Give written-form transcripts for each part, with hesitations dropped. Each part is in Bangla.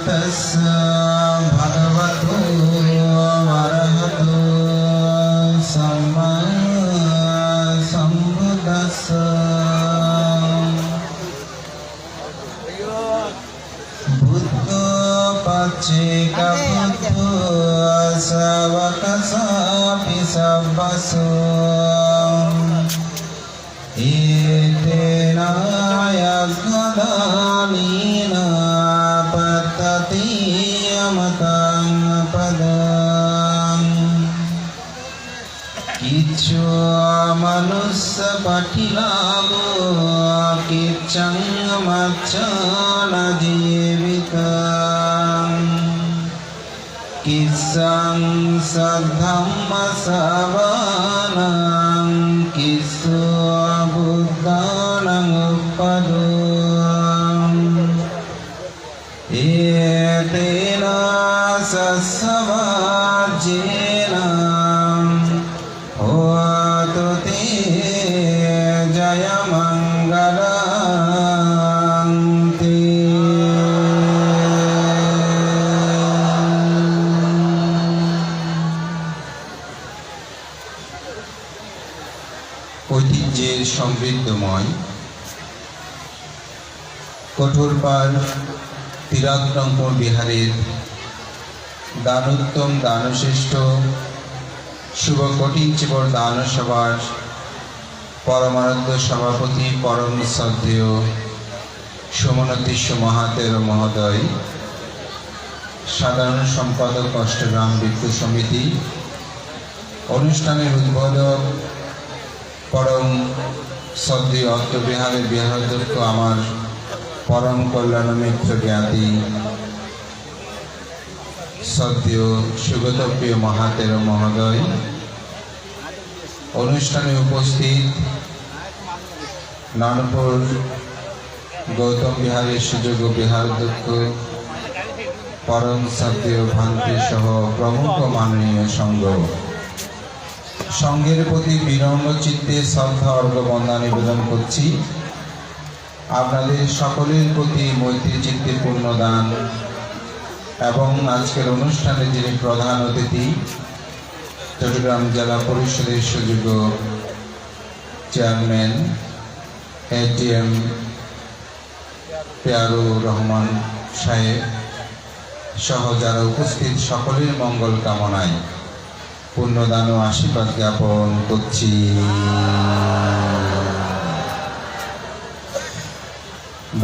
तस्स भगवतो अरहतो सम्मा सम्बुद्धस्स बुद्धो पच्चेका बुद्धो सवकसापि सब्बसो एतेन यज्ञदानेन पतति यमतं पदम् किच्छु मनुष्य पठिलाभो किच्चं मच्चन जीवितम् किस्सं सद्धम्मसवनं किस्सु बुद्धानं उपदम् एतेन सस्सवाज्येन होतु ते जयमङ्गलं ते। ঐতিহ্যের সমৃদ্ধময় কঠোরপাড় তিরাত্রঙ্কর বিহারের দানোত্তম দানশ্রেষ্ঠ শুভ কঠিন চিবর দানসভার পরমারাধ্য সভাপতি পরম শ্রদ্ধেয় সোমনাথীশ মহাতের মহোদয়, সাধারণ সম্পাদক অষ্টগ্রাম বৃত্ত সমিতি, অনুষ্ঠানের উদ্বোধক পরম শ্রদ্ধেয় অত্রবিহারের বিহারাধ্যক্ষ আমার পরম কল্যাণ মিত্র জ্ঞাতি শ্রদ্ধেয় সুগতপ্রিয় মহাতের মহোদয়, অনুষ্ঠানে উপস্থিত নানপুর গৌতম বিহারের সুযোগ্য বিহারাধ্যক্ষ পরম শ্রদ্ধেয় ভান্তি সহ প্রমুখ মাননীয় সংঘ, সংঘের প্রতি বিনম্র চিত্তে শ্রদ্ধা অর্ঘ্য বন্দনা নিবেদন করছি। আপনাদের সকলের প্রতি মৈত্রী চিত্তে পূর্ণদান এবং আজকের অনুষ্ঠানে যিনি প্রধান অতিথি চট্টগ্রাম জেলা পরিষদের সুযোগ্য চেয়ারম্যান এটিএম পেয়ারুর রহমান সাহেব সহ যারা উপস্থিত সকলের মঙ্গল কামনায় পুণ্যদান ও আশীর্বাদ জ্ঞাপন করছি।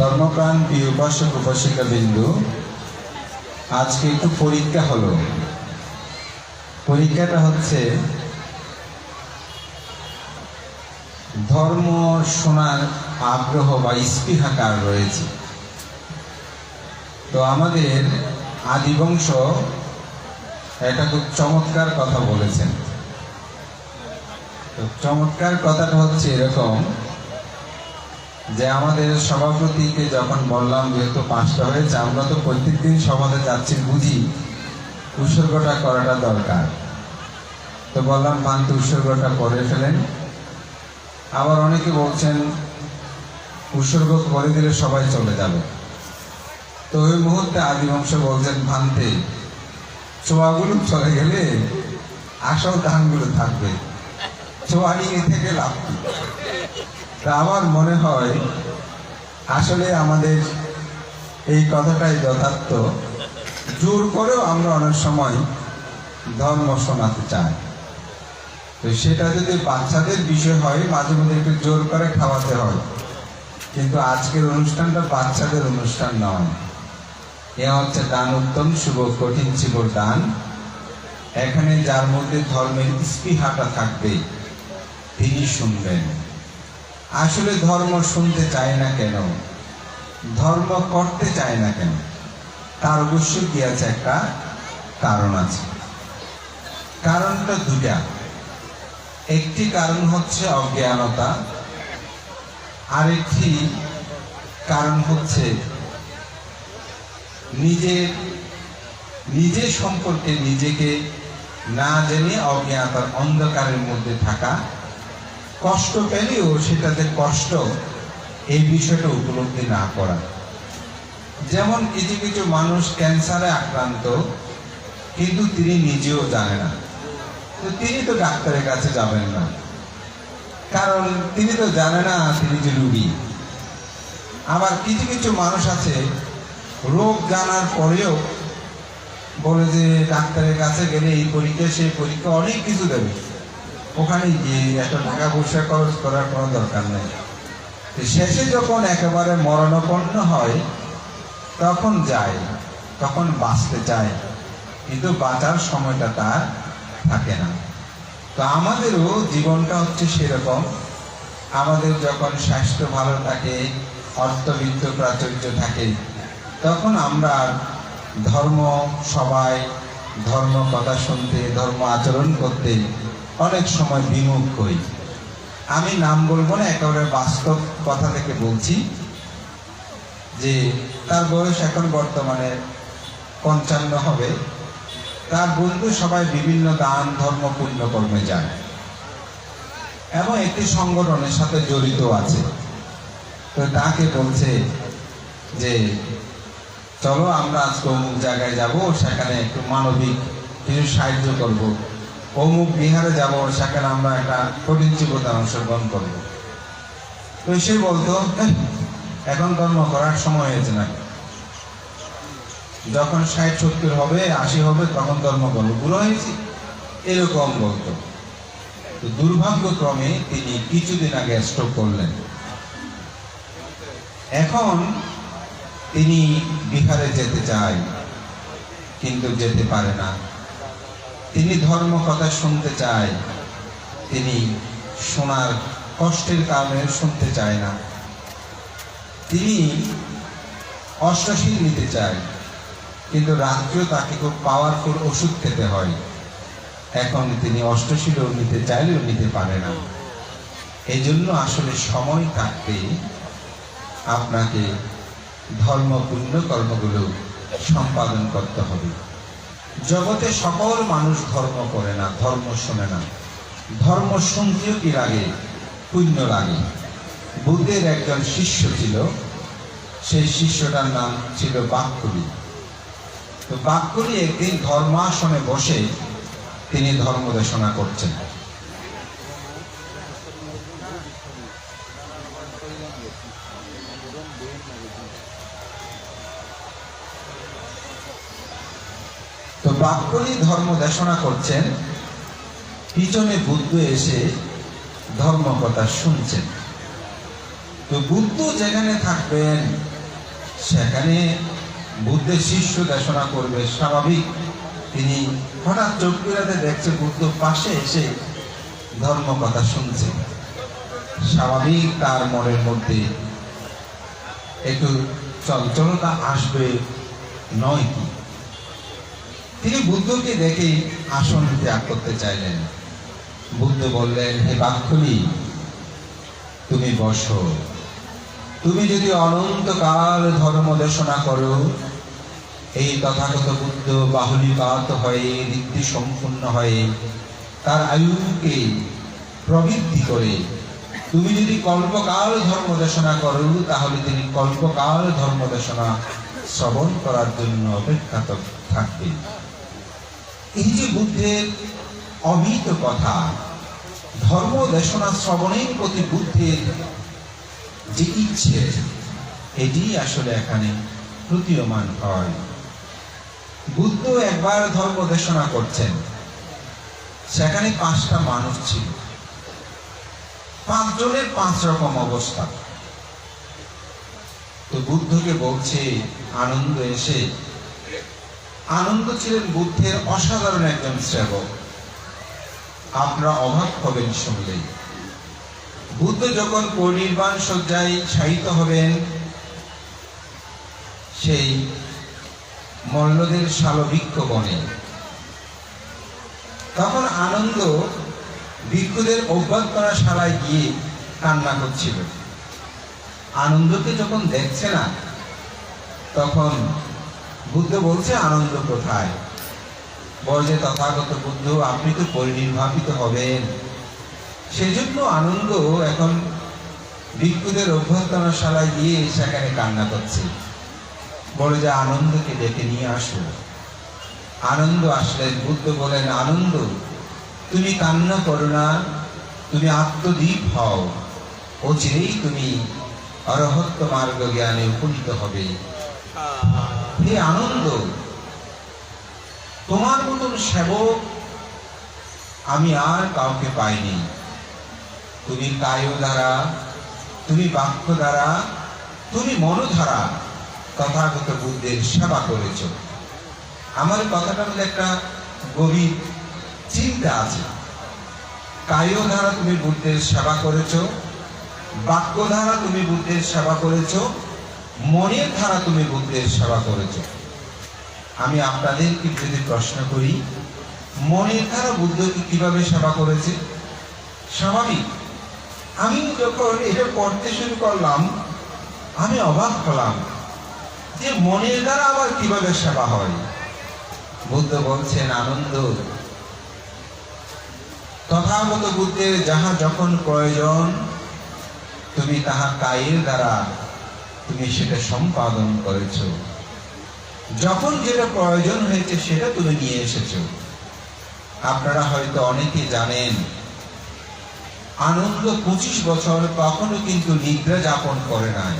ধর্মপ্রাণ প্রিয় উপাসক উপাসিকা বিন্দু, আজকে একটু পরীক্ষা হলো। পরীক্ষাটা হচ্ছে ধর্ম শোনার আগ্রহ বা স্পৃহা কার রয়েছে। তো আমাদের আদিবংশ এটা খুব চমৎকার কথা বলেছেন। তো চমৎকার কথাটা হচ্ছে এরকম যে আমাদের সভাপতিকে যখন বললাম যেহেতু 5টা হয়েছে, আমরা তো প্রত্যেকদিন সভাতে যাচ্ছি, বুঝি উৎসর্গটা করাটা দরকার। তো বললাম ভান্তি উৎসর্গটা করে ফেলেন। আবার অনেকে বলছেন উৎসর্গ করে দিলে সবাই চলে যাবে। তো ওই মুহূর্তে আদিবংশ বলছেন ভান্তে ছোঁয়াগুলো চলে গেলে আসল ধানগুলো থাকবে, ছোঁয়া নিয়ে থেকে লাভ। তা আমার মনে হয় আসলে আমাদের এই কথাটাই যথার্থ। জোর করেও আমরা অনেক সময় ধর্ম শোনাতে চাই। তো সেটা যদি বাচ্চাদের বিষয় হয়, মাঝে মধ্যে একটু জোর করে খাওয়াতে হয়। কিন্তু আজকের অনুষ্ঠানটা বাচ্চাদের অনুষ্ঠান নয়। এ হচ্ছে দান উত্তম শুভ কঠিন চিবর দান। এখানে যার মধ্যে ধর্মের স্পৃহাটা থাকবে তিনি শুনবেন। আসলে ধর্ম শুনতে চায় না কেন, ধর্ম করতে চায় না কেন, তার অবশ্যই কি আছে, একটা কারণ আছে। কারণটা দুটা। একটি কারণ হচ্ছে অজ্ঞানতা, আরেকটি কারণ হচ্ছে নিজের সম্পর্কে নিজেকে না জেনে অজ্ঞানতার অন্ধকারের মধ্যে থাকা, কষ্ট পেলেও সেটাতে কষ্ট, এই বিষয়টা উপলব্ধি না করা। যেমন কিছু কিছু মানুষ ক্যান্সারে আক্রান্ত, কিন্তু তিনি নিজেও জানে না, তো তিনি তো ডাক্তারের কাছে যাবেন না, কারণ তিনি তো জানে না তিনি যে রোগী। আবার কিছু কিছু মানুষ আছে রোগ জানার পরেও বলে যে ডাক্তারের কাছে গেলে এই পরীক্ষা সেই পরীক্ষা অনেক কিছু দেবে, ওখানে গিয়ে একটা টাকা পয়সা খরচ করার কোনো দরকার নেই। শেষে যখন একেবারে মরণাপন্ন হয় তখন যায়, তখন বাঁচতে চায়, কিন্তু বাঁচার সময়টা তার থাকে না। তো আমাদেরও জীবনটা হচ্ছে সেরকম। আমাদের যখন স্বাস্থ্য ভালো থাকে, অর্থবিত্ত প্রাচুর্য থাকে, তখন আমরা ধর্ম সবাই ধর্ম কথা শুনতে, ধর্ম আচরণ করতে অনেক সময় বিমুখ হই। আমি নাম বলবো না, একেবারে বাস্তব কথা থেকে বলছি যে তার বয়স এখন বর্তমানে 55 হবে। তার বন্ধু সবাই বিভিন্ন দান ধর্ম পুণ্য কর্মে যায় এবং একটি সংগঠনের সাথে জড়িত আছে। তো তাকে বলছে যে চলো আমরা আজকে অমুক জায়গায় যাব, সেখানে একটু মানবিক কিছু সাহায্য করব, অমুক বিহারে যাব, সেখানে আমরা একটা কঠিন জীবনে অংশগ্রহণ করব। তো সে বলতো এখন ধর্ম করার সময় হয়েছে না, যখন 60-70 হবে 80 হবে তখন ধর্ম করবো, বুড়ো হয়েছি, এরকম বলতো। তো দুর্ভাগ্যক্রমে তিনি কিছুদিন আগে স্ট্রোক করলেন। এখন তিনি বিহারে যেতে চায় কিন্তু যেতে পারে না। তিনি ধর্ম কথা শুনতে চায়, তিনি শোনার কষ্টের কারণে শুনতে চায় না। তিনি অষ্টশীল নিতে চায়, কিন্তু রাত্রেও তাকে খুব পাওয়ারফুল ওষুধ খেতে হয়। এখন তিনি অষ্টশীলও নিতে চাইলেও নিতে পারে না। এই জন্য আসলে সময় থাকতে আপনাকে ধর্ম পুণ্য কর্মগুলো সম্পাদন করতে হবে। জগতে সকল মানুষ ধর্ম করে না, ধর্ম শোনে না। ধর্ম শুনতেও কি লাগে? পুণ্য লাগে। বুদ্ধের একজন শিষ্য ছিল, সেই শিষ্যটার নাম ছিল বাক্কুলি। তো বাক্কুলি একদিন ধর্মাসনে বসে তিনি ধর্ম দেশনা করছেন। তো বাক্কুলি ধর্ম দেশনা করছেন, পিছনে বুদ্ধ এসে ধর্ম কথা শুনছেন। তো বুদ্ধ যেখানে থাকবেন সেখানে বুদ্ধের শিষ্য দেশনা করবে, স্বাভাবিক। তিনি হঠাৎ চোখ ফেরাতে দেখছে বুদ্ধ পাশে এসে ধর্ম কথা শুনছে। স্বাভাবিক তার মনের মধ্যে একটু চঞ্চলতা আসবে নয় কি? তিনি বুদ্ধকে দেখে আসন ত্যাগ করতে চাইলেন। বুদ্ধ বললেন, হে বাক্কুলি, তুমি বসো। তুমি যদি অনন্তকাল ধর্ম দেশনা করো, এই তথাগত বুদ্ধ বাহুলীপাত হয়ে ঋদ্ধি সম্পূর্ণ হয়ে তার আয়ুকে প্রবৃদ্ধি করে তুমি যদি কল্পকাল ধর্ম দেশনা করো, তাহলে তিনি কল্পকাল ধর্ম দেশনা শ্রবণ করার জন্য অপেক্ষা থাকবে। এই যে বুদ্ধের অমিত কথা, ধর্ম দেশনা শ্রবণের প্রতি বুদ্ধের যে ইচ্ছে, এটি আসলে এখানে প্রতীয়মান হয়। বুদ্ধ একবার ধর্ম দেশনা করছেন, সেখানে 5টা মানুষ ছিল। 5 জনের 5 রকম অবস্থা। তো বুদ্ধকে বলছে আনন্দ এসে, আনন্দ ছিলেন বুদ্ধের অসাধারণ একজন সেবক, আপনারা অবাক হবেন শুনলেই। বুদ্ধ যখন পরিনির্বাণ শয্যায় শায়িত হবেন, সেই মল্লদের শালবৃক্ষ বনে, তখন আনন্দ ভিক্ষুদের অভ্যর্থনাশালায় গিয়ে কান্না করছিল। আনন্দকে যখন দেখছে না, তখন বুদ্ধ বলছে, আনন্দ কোথায়? বলছে, তথাগত বুদ্ধ, আপনি তো পরিনির্বাপিত হবেন, সেজন্য আনন্দ এখন ভিক্ষুদের অভ্যর্থনাশালায় গিয়ে সেখানে কান্না করছে। বলে যে আনন্দকে ডেকে নিয়ে আসো। আনন্দ আসলেন। বুদ্ধ বলেন, আনন্দ তুমি কান্না করো না, তুমি আত্মদীপ হও, অচিরেই তুমি অরহত্ত মার্গ জ্ঞানে উপনীত হবে। হে আনন্দ, তোমার মতন সেবক আমি আর কাউকে পাইনি। তুমি কায় দ্বারা, তুমি বাক্য দ্বারা, তুমি মন দ্বারা তথাগত বুদ্ধের সেবা করেছ। আমার কথাটার মধ্যে একটা গভীর চিন্তা আছে। কায় দ্বারা তুমি বুদ্ধের সেবা করেছ, বাক্য দ্বারা তুমি বুদ্ধের সেবা করেছ, মনের দ্বারা তুমি বুদ্ধের সেবা করেছ। আমি আপনাদেরকে যদি প্রশ্ন করি, মনের দ্বারা বুদ্ধকে কিভাবে সেবা করেছে? স্বাভাবিক, আমি যখন এটা পড়তে শুরু করলাম আমি অবাক হলাম যে মনের দ্বারা আবার কিভাবে সেবা হয়। বুদ্ধ বলছেন, আনন্দ তথাগত বুদ্ধের যাহা যখন প্রয়োজন তুমি তাহা কায়ের দ্বারা তুমি সেটা সম্পাদন করেছ। যখন যেটা প্রয়োজন হয়েছে সেটা তুমি নিয়ে এসেছ। আপনারা হয়তো অনেকে জানেন, আনন্দ 25 বছর কখনো কিন্তু নিদ্রা যাপন করে নাই।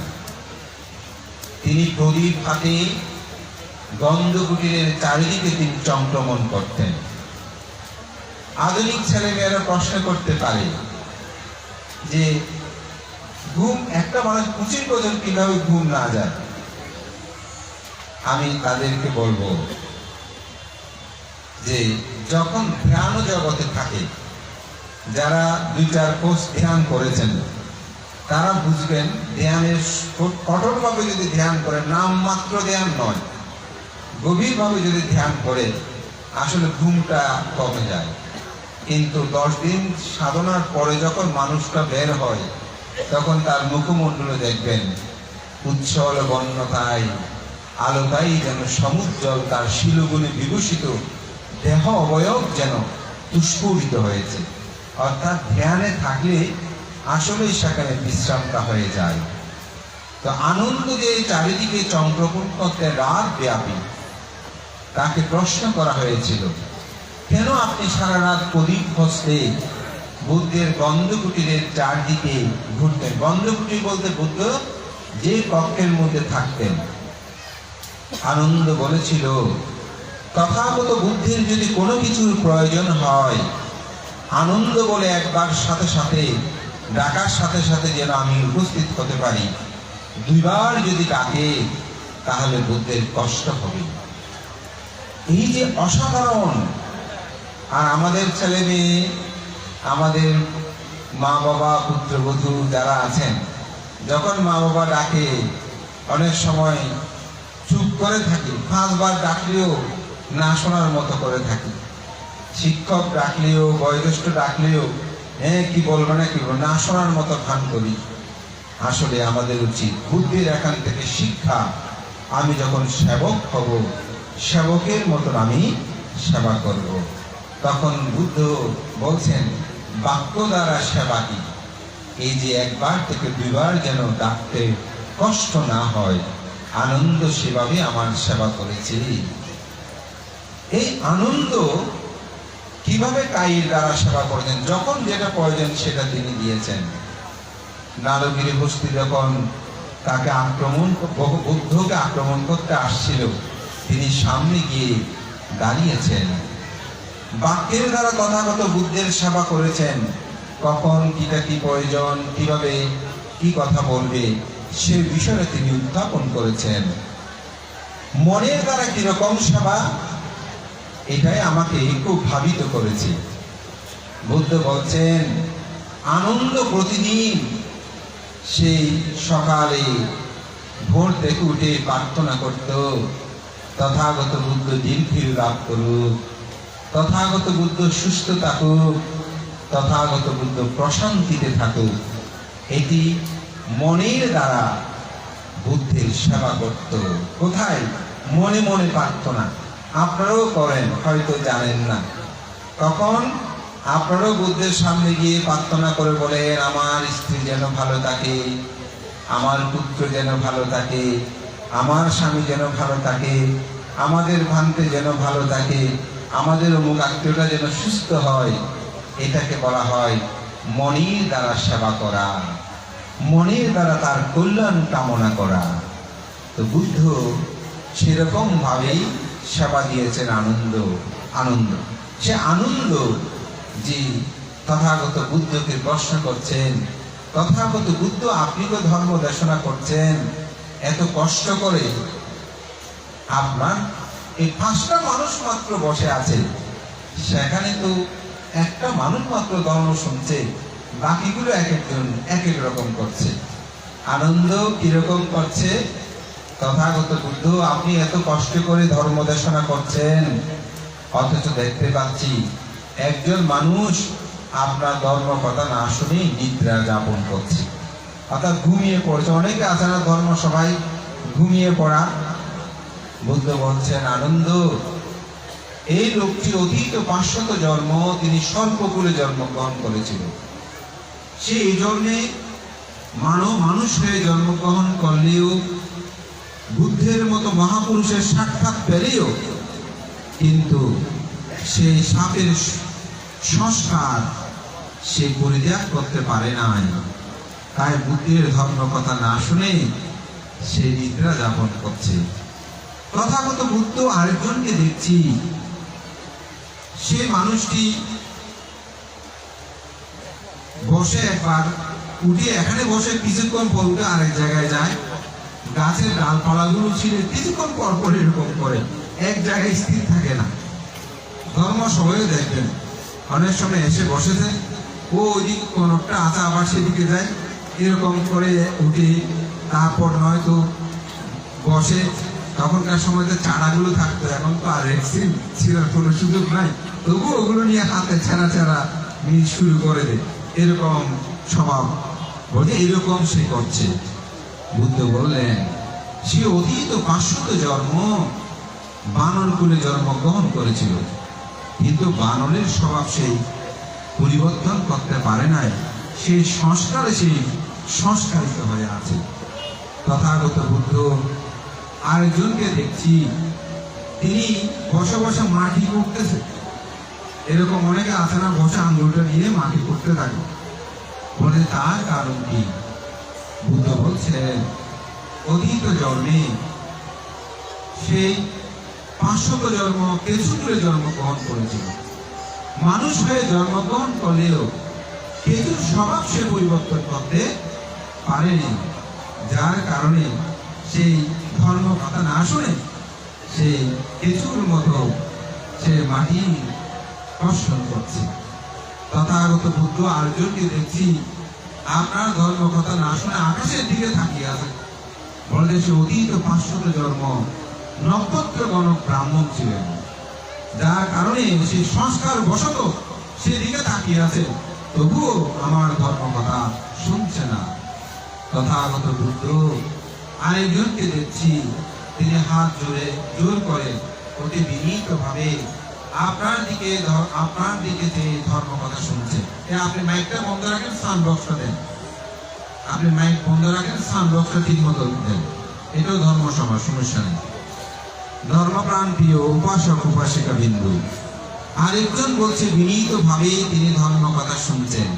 তিনি প্রদীপ হাতে গন্ধকুটিরের চারিদিকে তিনি চংক্রমণ করতেন। আধুনিক ছেলেমেয়েরা প্রশ্ন করতে পারে যে ঘুম, একটা মানুষ 25 বছর কিভাবে ঘুম না যায়? আমি তাদেরকে বলবো যে যখন ধ্যান জগতে থাকে, যারা 2-4 কোর্স ধ্যান করেছেন তারা বুঝবেন, ধ্যানের কঠোরভাবে যদি ধ্যান করে, নামমাত্র ধ্যান নয়, গভীরভাবে যদি ধ্যান করে আসলে ঘুমটা কমে যায়। কিন্তু 10 দিন সাধনার পরে যখন মানুষটা বের হয় তখন তার মুখমণ্ডলে দেখবেন উজ্জ্বল বর্ণতায় আলোতাই যেন সমুজ্জ্বল, তার শিলগুণে বিভূষিত দেহ অবয়ব যেন পুষ্পরিত হয়েছে। অর্থাৎ ধ্যানে থাকলে আসলেই সেখানে বিশ্রামটা হয়ে যায়। তো আনন্দ যে চারিদিকে চন্দ্রপুর করতে রাত ব্যাপী, তাকে প্রশ্ন করা হয়েছিল, কেন আপনি সারা রাত প্রদীপ হস্তে বুদ্ধের গন্ধকুটিরের চারদিকে ঘুরতেন? গন্ধকুটির বলতে বুদ্ধ যে কক্ষের মধ্যে থাকতেন। আনন্দ বলেছিল, তথাগত বুদ্ধের যদি কোনো কিছুর প্রয়োজন হয়, আনন্দ বলে একবার সাথে সাথে ডাকার সাথে সাথে যেন আমি উপস্থিত হতে পারি। 2 বার যদি ডাকে তাহলে বুদ্ধের কষ্ট হবে। এই যে অসাধারণ। আর আমাদের ছেলে মেয়ে, আমাদের মা বাবা, পুত্রবধূ যারা আছেন, যখন মা বাবা ডাকে অনেক সময় চুপ করে থাকি, 5 বার ডাকলেও না শোনার মতো করে থাকি। শিক্ষক ডাকলেও, বয়োজ্যেষ্ঠ ডাকলেও কি বলবো না কি বলবো, না শোনার মতো ভান করি। আসলে আমাদের উচিত বুদ্ধির এখান থেকে শিক্ষা, আমি যখন সেবক হব সেবকের মতন আমি সেবা করব। তখন বুদ্ধ বলছেন, বাক্য দ্বারা সেবা কি? এই যে 1 বার থেকে 2 বার যেন ডাকতে কষ্ট না হয়, আনন্দ সেভাবে আমার সেবা করেছি। এই আনন্দ কিভাবে কায়ের দ্বারা সেবা করেছেন? যখন যেটা প্রয়োজন সেটা তিনি দিয়েছেন। নারগিরি বস্তি যখন তাকে বুদ্ধকে আক্রমণ করতে আসছিল, তিনি সামনে গিয়ে দাঁড়িয়েছেন। বাক্যের দ্বারা তথাগত বুদ্ধের সেবা করেছেন। কখন কিটা কি প্রয়োজন, কিভাবে কি কথা বলবে সে বিষয়ে তিনি উত্থাপন করেছেন। মনের দ্বারা কিরকম সেবা, এটাই আমাকে খুব ভাবিত করেছে। বুদ্ধ বলছেন, আনন্দ প্রতিদিন সেই সকালে ভোর থেকে উঠে প্রার্থনা করত, তথাগত বুদ্ধ দীর্ঘায়ু লাভ করুক, তথাগত বুদ্ধ সুস্থ থাকুক, তথাগত বুদ্ধ প্রশান্তিতে থাকুক। এটি মনের দ্বারা বুদ্ধের সেবা করত। কোথায়? মনে মনে প্রার্থনা। আপনারাও করেন, হয়তো জানেন না। তখন আপনারাও বুদ্ধের সামনে গিয়ে প্রার্থনা করে বলেন, আমার স্ত্রী যেন ভালো থাকে, আমার পুত্র যেন ভালো থাকে, আমার স্বামী যেন ভালো থাকে, আমাদের ভান্তে যেন ভালো থাকে, আমাদের অমুক আত্মীয়টা যেন সুস্থ হয়, এটাকে বলা হয় মনের দ্বারা সেবা করা, মনের দ্বারা তার কল্যাণ কামনা করা। তো বুদ্ধ সেরকম ভাবেই সেবা দিয়েছেন আনন্দ। সে আনন্দ যে তথাগত বুদ্ধকে প্রশ্ন করছেন, তথাগত বুদ্ধ আপনি তো ধর্ম দেশনা করছেন, এত কষ্ট করে আপনার এই 5টা মানুষ মাত্র বসে আছে, সেখানে তো একটা মানুষ মাত্র ধর্ম শুনছে, বাকিগুলো এক একজন এক এক রকম করছে। আনন্দ কিরকম করছে? তথাগত বুদ্ধ আপনি এত কষ্ট করে ধর্ম দেশনা করছেন, অথচ দেখতে পাচ্ছি একজন মানুষ আপনার ধর্ম কথা না শুনে নিদ্রা যাপন করছে, অর্থাৎ ঘুমিয়ে পড়ছে। অনেকে আছে না ধর্ম সবাই ঘুমিয়ে পড়া। বুদ্ধ বলছেন আনন্দ, এই লোকটি অতীত 500 জন্ম তিনি সর্পকুলে জন্মগ্রহণ করেছিল। সে এই জন্যে মানুষ হয়ে জন্মগ্রহণ করলেও, বুদ্ধের মতো মহাপুরুষের সাক্ষাৎ পেলেও কিন্তু সেই সাপের সংস্কার সে পরিত্যাগ করতে পারে নাই। তাই বুদ্ধের ধর্ম কথা না শুনে সে নিদ্রা যাপন করছে। তথাগত বুদ্ধ আরেকজনকে দেখছি, সে মানুষটি বসে একবার উঠে এখানে বসে কিছুক্ষণ পর উঠে আরেক জায়গায় যায়, গাছের ডালপালাগুলো ছিঁড়ে কিছুক্ষণ পর পর এরকম করে, এক জায়গায় স্থির থাকে না। ধর্ম সবাই দেখবেন অনেক সময় এসে বসেছে, ও ওইদিকে কোন একটা আচা আবার সেদিকে যায়, এরকম করে উঠে তারপর নয়তো বসে। তখনকার সময়তে চারাগুলো থাকতো, এখন তো আর ভ্যাকসিন ছিঁড়ার কোনো সুযোগ নাই, তবু ওগুলো নিয়ে হাতে ছেঁড়া মিল শুরু করে দেয়, এরকম স্বভাব। বলছে এরকম সে করছে। বুদ্ধ বললেন সে অতীত 500 জন্ম বানর কুলে জন্মগ্রহণ করেছিল, কিন্তু বানরের স্বভাব সেই পরিবর্তন করতে পারে নাই, সেই সংস্কারে সেই সংস্কারিত হয়ে আছে। তথাগত বুদ্ধ আরেকজনকে দেখছি, তিনি বসে বসে মাটি করতেছে। এরকম অনেকে আছে না, বসে আঙ্গুলটা নিয়ে মাটি করতে থাকে। বলে তার কারণ কি? বুদ্ধ বলছেন অতীত জন্মে সেই 500 জন্ম কেঁচুকুলে জন্মগ্রহণ করেছিল। মানুষ হয়ে জন্মগ্রহণ করলেও কেঁচুর স্বভাব সে পরিবর্তন করতে পারেনি, যার কারণে সেই ধর্ম কথা না শুনে সেই কেঁচুর মতো সে মাটি কর্ষণ করছে। তথাগত বুদ্ধ আরেকজনকে দেখছি, আপনার ধর্ম কথা না শুনে আকাশের দিকে তাকিয়ে আছে। বলে সে অতীত 500 জন্ম নক্ষত্র গণক ব্রাহ্মণ ছিলেন, যার কারণে সেই সংস্কার বশত সেদিকে তাকিয়ে আছে, তবুও আমার ধর্ম কথা শুনছে না। তথাগত বুদ্ধ আরেকজনকে দেখছি, তিনি হাত জোর করে অতি বিনীত ভাবে আপনার দিকে যে ধর্ম কথা শুনছে। আপনি মাইকটা বন্ধ রাখেন, সাউন্ড বক্সটা দেন, আপনি মাইক বন্ধ রাখেন, সাউন্ড বক্সটা ঠিক মতো দেন, এটাও ধর্ম সমাজ, সমস্যা নেই। ধর্মপ্রাণ প্রিয় উপাসক উপাসিকা বিন্দু, আরেকজন বলছে বিনীত ভাবে তিনি ধর্ম কথা শুনছেন।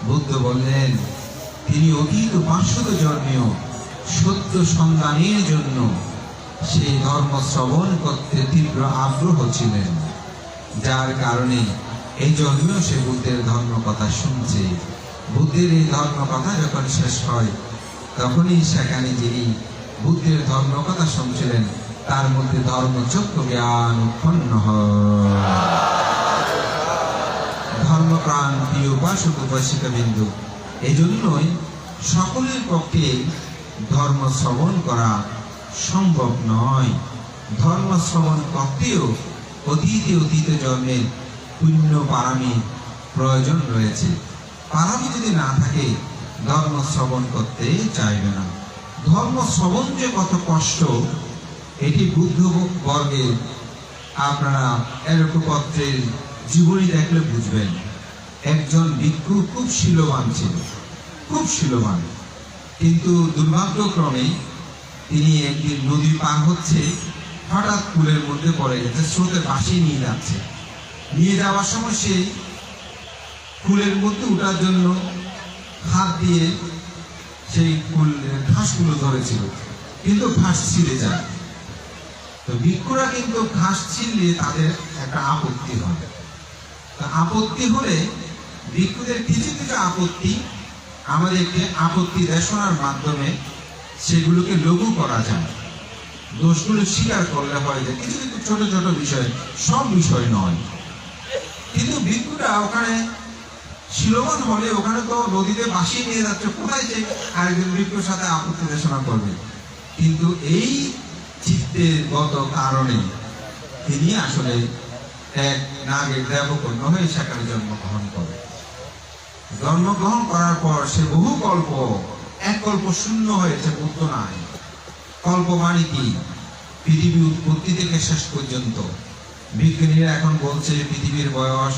বুদ্ধ বললেন তিনি অতীত 500 জন্মেও সত্য সন্ধানের জন্য সেই ধর্ম শ্রবণ করতে তীব্র আগ্রহ ছিলেন, যার কারণে এই জন্মেও সে বুদ্ধের ধর্ম কথা শুনছে। বুদ্ধের এই ধর্ম কথা যখন শেষ হয়, তখনই সেখানে যিনি বুদ্ধের ধর্ম কথা শুনছিলেন তার মধ্যে ধর্মচক্র জ্ঞান উৎপন্ন হয়। ধর্মপ্রাণ প্রিয় উপাসক উপাসিকা বিন্দু, এই জন্যই সকলের পক্ষে ধর্ম শ্রবণ করা সম্ভব নয়। ধর্ম শ্রবণ করতেও অতীত জন্মের পুণ্য পারামি প্রয়োজন রয়েছে। পারামি যদি না থাকে ধর্ম শ্রবণ করতে চাইবে না। ধর্ম শ্রবণ যে কত কষ্ট, এটি বুদ্ধ বর্গের আপনারা এরকপত্রের জীবনী দেখলে বুঝবেন। একজন ভিক্ষু খুব শীলবান ছিল, খুব শীলবান, কিন্তু দুর্ভাগ্যক্রমে তিনি একদিন নদী পার হচ্ছে, হঠাৎ কুলের মধ্যে পড়ে গেছে, স্রোতে ভাসিয়ে নিয়ে যাচ্ছে। নিয়ে যাওয়ার সময় সেই কুলের মধ্যে ওঠার জন্য হাত দিয়ে সেই কুলের ঘাসগুলো ধরেছিল, কিন্তু ঘাস ছিঁড়ে যায়। তো ভিক্ষুরা কিন্তু ঘাস ছিঁড়লে তাদের একটা আপত্তি হয়। আপত্তি হলে ভিক্ষুদের কিছু কিছু আপত্তি আমাদেরকে আপত্তি দেশনার মাধ্যমে সেগুলোকে লঘু করা যায়, দোষগুলো স্বীকার করলে হয় যে কিছু কিছু ছোট ছোট বিষয়, সব বিষয় নয়। কিন্তু ভিক্ষুরা ওখানে শিলবান হলে ওখানে তো নদীতে ভাসিয়ে নিয়ে যাচ্ছে, কোথায় যে আরেকজন ভিক্ষুর সাথে আপত্তি দেশনা করবে? কিন্তু এই চিত্তের গত কারণে তিনি আসলে এক নাগের দেবকন্যা হয়ে সেখানে জন্মগ্রহণ করে। জন্মগ্রহণ করার পর সে বহু কল্প, এক কল্প শূন্য হয়েছে, বুদ্ধ নাই। কল্প মানে কি? পৃথিবী উৎপত্তি থেকে শেষ পর্যন্ত। বিজ্ঞানীরা এখন বলছে পৃথিবীর বয়স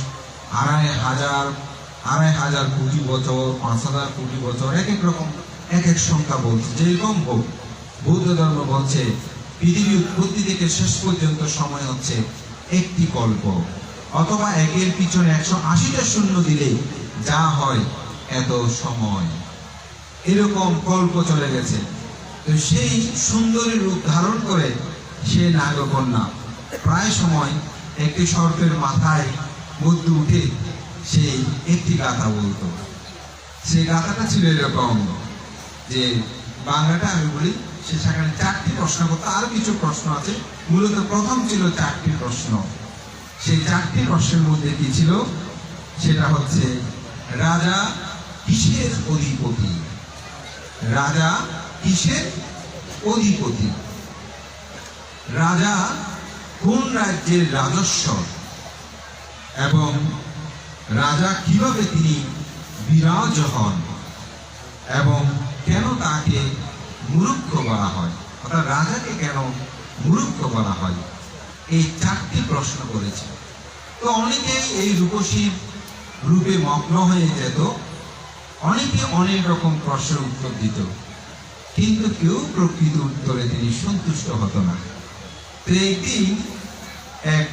২,৫০০ কোটি বছর, ৫,০০০ কোটি বছর, এক এক রকম এক এক সংখ্যা বলছে, যেরকম হোক। বৌদ্ধ ধর্ম বলছে পৃথিবী উৎপত্তি থেকে শেষ পর্যন্ত সময় হচ্ছে একটি কল্প, অথবা একের পিছনে ১৮০টা শূন্য দিলে যা হয় এত সময়, এরকম কল্প চলে গেছে। তো সেই সুন্দরী রূপ ধারণ করে সে নাগকন্যা প্রায় সময় একটি সর্পের মাথায় মধ্যে উঠে সেই একটি গাথা বলতো। সেই গাথাটা ছিল এরকম যে, বাংলাটা আমি বলি, সে সেখানে 4টি প্রশ্ন করতো, আরো কিছু প্রশ্ন আছে, মূলত প্রথম ছিল 4টি প্রশ্ন। সেই 4টি প্রশ্নের মধ্যে কি ছিল? সেটা হচ্ছে, রাজা কিসের অধিপতি? রাজা কিসের অধিপতি? রাজা কোন রাজ্যের রাজস্ব? এবং রাজা কিভাবে তিনি বিরাজ হন? এবং কেন তাকে মূর্খ বলা হয়, অর্থাৎ রাজাকে কেন মূর্খ বলা হয়? এই 4টি প্রশ্ন করেছে। তো অনেকেই এই রূপসীর রূপে মগ্ন হয়ে যেত, অনেকে অনেক রকম প্রশ্নের উত্তর দিত, কিন্তু কেউ প্রকৃত উত্তরে তিনি সন্তুষ্ট হতো না। তো একদিন এক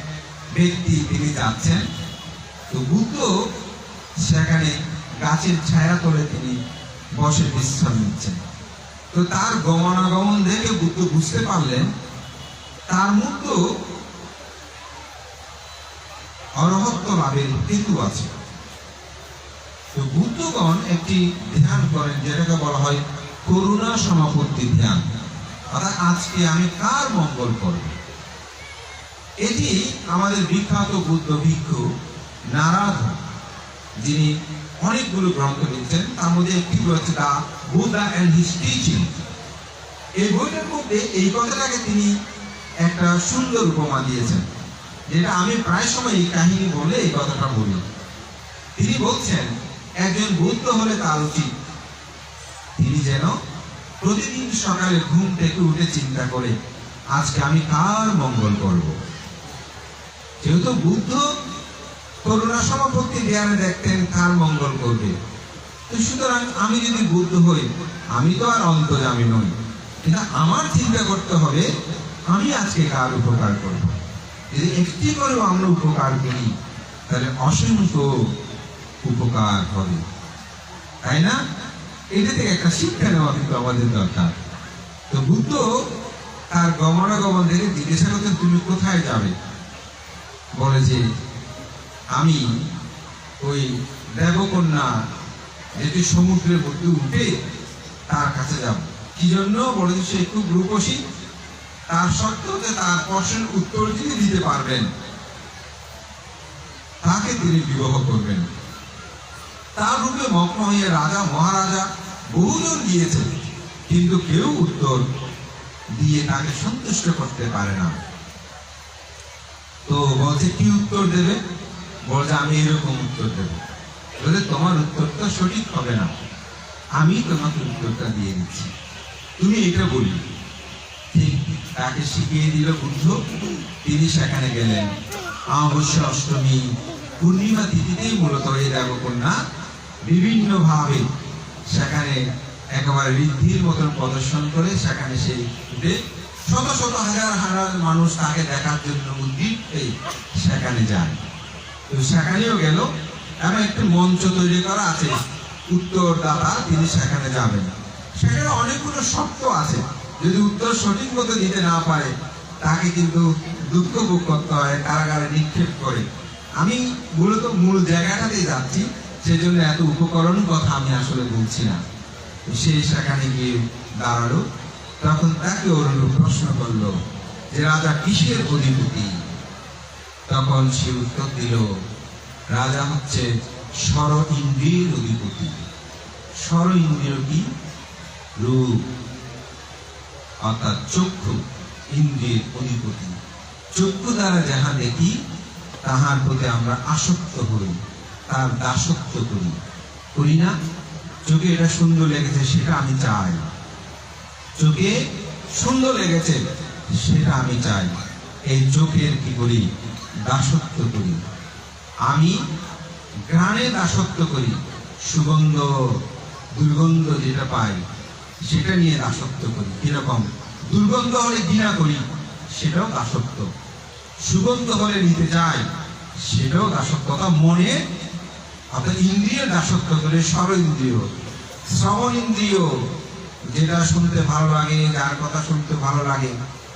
ব্যক্তি তিনি যাচ্ছেন, তো বুদ্ধ সেখানে গাছের ছায়া তলে তিনি বসে বিশ্রাম নিচ্ছেন। তো তার গমনাগমন দেখে বুদ্ধ বুঝতে পারলেন তার মধ্যে অরহত্ব লাভের হেতু আছে। তো বুদ্ধগণ একটি ধ্যান করেন, যেটাকে বলা হয় করুণা সমাপত্তি ধ্যান, অর্থাৎ আজকে আমি কার মঙ্গল করব। এটি আমাদের বিখ্যাত বুদ্ধ ভিক্ষু নারদ, যিনি অনেকগুলো গ্রন্থ লিখছেন, তার মধ্যে একটি হচ্ছে দা বুদ্ধা এন্ড হিজ টিচিং। এই বইটার মধ্যে এই কথাটাকে তিনি একটা সুন্দর উপমা দিয়েছেন, যেটা আমি প্রায় সময় এই কাহিনী বলে এই কথাটা বলি। তিনি বলছেন, একজন বুদ্ধ হলে তার উচিত তিনি যেন প্রতিদিন সকালে ঘুম থেকে উঠে চিন্তা করে আজকে আমি কার মঙ্গল করব। যেহেতু বুদ্ধ করুণা সমাপত্তি ধ্যানে দেখতেন কার মঙ্গল করবে, তো সুতরাং আমি যদি বুদ্ধ হই, আমি তো আর অন্তর্যামী নই, কিন্তু আমার চিন্তা করতে হবে আমি আজকে কার উপকার করব। যদি একটি করেও আমরা উপকার করি তাহলে অসংখ্য উপকার হবে, তাই না? এটা থেকে একটা শিক্ষা নেওয়া কিন্তু আমাদের দরকার। তো বুদ্ধ তার গমনাগমন থেকে জিজ্ঞাসা করতেন, তুমি কোথায় যাবে? বলে যে আমি ওই দেবকন্যা যেটি সমুদ্রের মধ্যে উঠে তার কাছে যাব। কি জন্য? বলে যে সে খুব রূপসী, তার শর্ত যে তার প্রশ্নের উত্তর যিনি দিতে পারবেন তাকে তিনি বিবাহ করবেন। তার রূপে মগ্ন হয়ে রাজা মহারাজা বহুজন গিয়েছে, কিন্তু কেউ উত্তর দিয়ে তাকে সন্তুষ্ট করতে পারে না। তো বলছে কি উত্তর দেবে? বলছে আমি এরকম উত্তর দেব। বলে তোমার উত্তরটা সঠিক হবে না, আমি তোমাকে উত্তরটা দিয়ে দিচ্ছি, তুমি এটা বলি। ঠিক তাকে শিখিয়ে দিল বুদ্ধ। তিনি সেখানে গেলেন। অমাবস্যা, অষ্টমী, পূর্ণিমা তিথিতেই মূলত এই দেবকন্যা বিভিন্ন ভাবে সেখানে একেবারে ঋদ্ধির মতন প্রদর্শন করে সেখানে সেই উঠে শত শত হাজার হাজার মানুষ তাকে দেখার জন্য উদ্দীপ হয়ে সেখানে যায়। তো সেখানেও গেল, এবং একটি মঞ্চ তৈরি করা আছে, উত্তরদাতা তিনি সেখানে যাবেন। সেখানে অনেকগুলো শর্ত আছে, যদি উত্তর সঠিক মতো দিতে না পারে তাকে কিন্তু দুঃখ ভোগ করতে হয়, কারাগারে নিক্ষেপ করে। আমি মূলত মূল জায়গাটাতেই যাচ্ছি, সেজন্য এত উপকরণ কথা আমি আসলে বলছি না। সে সেখানে গিয়ে দাঁড়ালো, তখন তাকে অরুণ প্রশ্ন করলো যে রাজা কিসের অধিপতি? তখন সে উত্তর দিল, রাজা হচ্ছে স্বর ইন্দ্রিয়ের অধিপতি। স্বর ইন্দ্রিয় কি? রূপ, অর্থাৎ চক্ষু ইন্দ্রিয়ের অধিপতি। চক্ষু দ্বারা যাহা দেখি তাহার প্রতি আমরা আসক্ত হই, তার দাসত্ব করি না? চোখে এটা সুন্দর লেগেছে সেটা আমি চাই, চোখে সুন্দর লেগেছে সেটা আমি চাই, এই চোখের কি করি? দাসত্ব করি। আমি ঘ্রাণে দাসত্ব করি, সুগন্ধ দুর্গন্ধ যেটা পাই সেটা নিয়ে দাসত্ব করি। কিরকম? দুর্গন্ধ হলে ঘৃণা করি, সেটাও দাসত্ব। সুগন্ধ হলে নিতে চাই, সেটাও দাসত্ব। মনে অর্থাৎ ইন্দ্রিয় দাসত্ব করে। স্বর ইন্দ্রিয়, শ্রবণ ইন্দ্রিয়, যেটা শুনতে ভালো লাগে, যার কথা শুনতে ভালো লাগে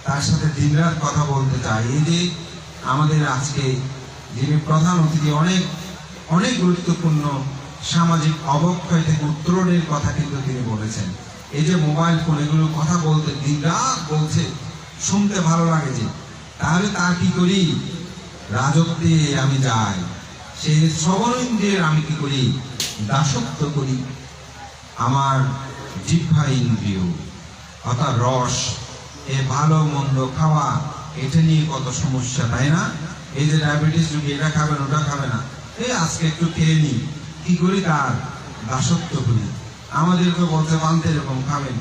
তার সাথে দিনরাত কথা বলতে চাই। এই যে আমাদের আজকে যিনি প্রধান অতিথি, অনেক অনেক গুরুত্বপূর্ণ সামাজিক অবক্ষয় থেকে উত্তরণের কথা কিন্তু তিনি বলেছেন। এই যে মোবাইল ফোন, এগুলো কথা বলতে দিনরাত বলছে, শুনতে ভালো লাগে যে, তাহলে তার কি করি? রাজত্বে আমি যাই, সেই শ্রবণ ইন্দ্রিয়ের আমি কি করি? দাসত্ব করি। আমার জিহ্বা ইন্দ্রিয় অর্থাৎ রস, এ ভালো মন্দ খাওয়া, এটা নিয়ে কত সমস্যা, তাই না? এই যে ডায়াবেটিস রোগী, এটা খাবেন ওটা খাবে না, এই আজকে একটু খেয়ে নি, কি করি? তার দাসত্ব করি। আমাদেরকে বলতে মানতে এরকম খাবেন,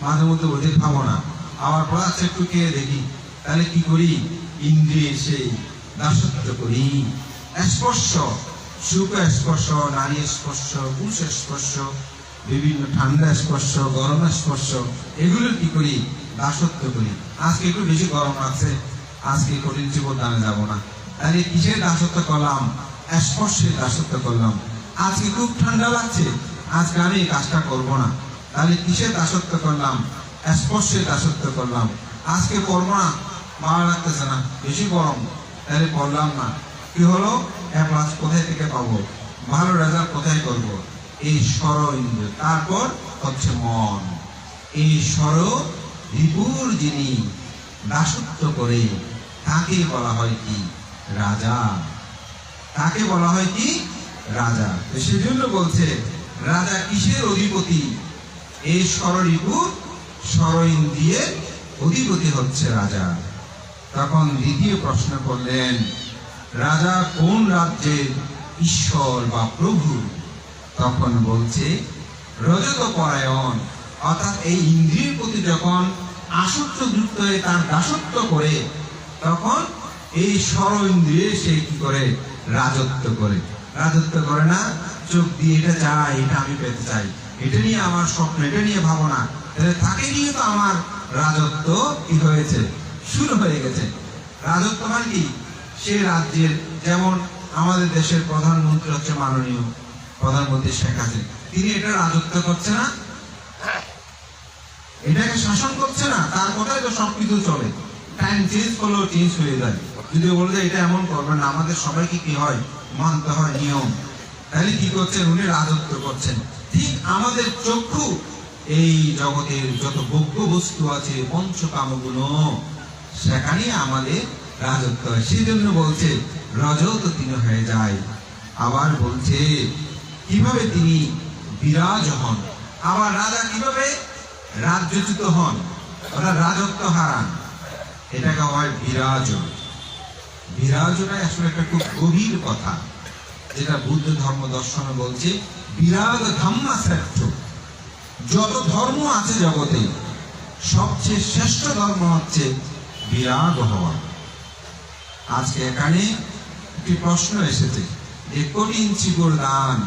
মাঝে মধ্যে বলতে খাবো না, আবার পর আজকে একটু খেয়ে দেখি, তাহলে কি করি? ইন্দ্রিয়ে সেই দাসত্ব করি। স্পর্শ, সুখ স্পর্শ, নারী স্পর্শ, পুরুষ স্পর্শ, বিভিন্ন ঠান্ডা স্পর্শ, গরম স্পর্শ, এগুলো কি করি? দাসত্ব করি। আজকে একটু বেশি গরম আছে, আজকে কঠিন জীবদানে যাব না, তাহলে কিসের দাসত্ব করলাম? স্পর্শের দাসত্ব করলাম। আজকে খুব ঠান্ডা লাগছে, আজকে আমি এই কাজটা করবো না, তাহলে কিসের দাসত্ব করলাম? স্পর্শের দাসত্ব করলাম। আজকে করবো না, ভালো লাগতেছে না, বেশি গরম, তাহলে করলাম না। কি হলো? এক ক্লাস কোথায় থেকে পাবো? ভালো রেজাল্ট কোথায় করব? এই স্বর ইন্দ্রিয়। তারপর হচ্ছে মন। এই স্বর রিপুর যিনি দাসত্ব করে তাকে বলা হয় কি? রাজা। তাকে বলা হয় কি? রাজা। সেজন্য বলছে রাজা কিসের অধিপতি? এই স্বর রিপু, স্বর ইন্দ্রিয়ের অধিপতি হচ্ছে রাজা। তখন দ্বিতীয় প্রশ্ন করলেন, রাজা কোন রাজ্যের ঈশ্বর বা প্রভু? তখন বলছে রজত পরায়ণ, অর্থাৎ এই ইন্দ্রিয়ের প্রতি যখন আসক্ত যুক্ত হয়ে তার দাসত্ব করে, তখন এই স্বর ইন্দ্রিয়ে সে কি করে? রাজত্ব করে। রাজত্ব করে না? চোখ দিয়ে এটা চাই, এটা আমি পেতে চাই, এটা নিয়ে আমার স্বপ্ন, এটা নিয়ে ভাবনা, তাহলে তাকে নিয়ে তো আমার রাজত্ব কি হয়েছে? শুরু হয়ে গেছে। রাজত্ব মানে কি? সে রাজ্যের, যেমন আমাদের দেশের প্রধানমন্ত্রী হচ্ছে মাননীয় প্রধানমন্ত্রী শেখ হাসিনা, তিনি এটা রাজত্ব করছে না? এটাকে শাসন করছে না? তার কথাই তো সবকিছু চলে। টাইম চেঞ্জ করলেও চেঞ্জ হয়ে যায়। যদি বলে যে এটা এমন করবেন না, আমাদের সবাইকে কি হয়? মানতে হয় নিয়ম। তাহলে কি করছেন? উনি রাজত্ব করছেন। ঠিক আমাদের চক্ষু, এই জগতের যত ভোগ্য বস্তু আছে, পঞ্চকামগুলো, সেখানে আমাদের রাজত্ব হয়। সেই জন্য বলছে রজত তিনি হয়ে যায়। আবার বলছে কিভাবে তিনি বিরাজ হন। আবার রাজা কিভাবে রাজ্যচ্যুত হন, অর্থাৎ রাজত্ব হারান, এটাকে হয় বিরাজ। বিরাজটা আসলে একটা খুব গভীর কথা, যেটা বুদ্ধ ধর্ম দর্শনে বলছে বিরাজ ধাম্মা শ্রেষ্ঠ। যত ধর্ম আছে জগতে, সবচেয়ে শ্রেষ্ঠ ধর্ম হচ্ছে বিরাগ হওয়া। আজকে এখানে একটি প্রশ্ন এসেছে যে কঠিন চিগুর দান,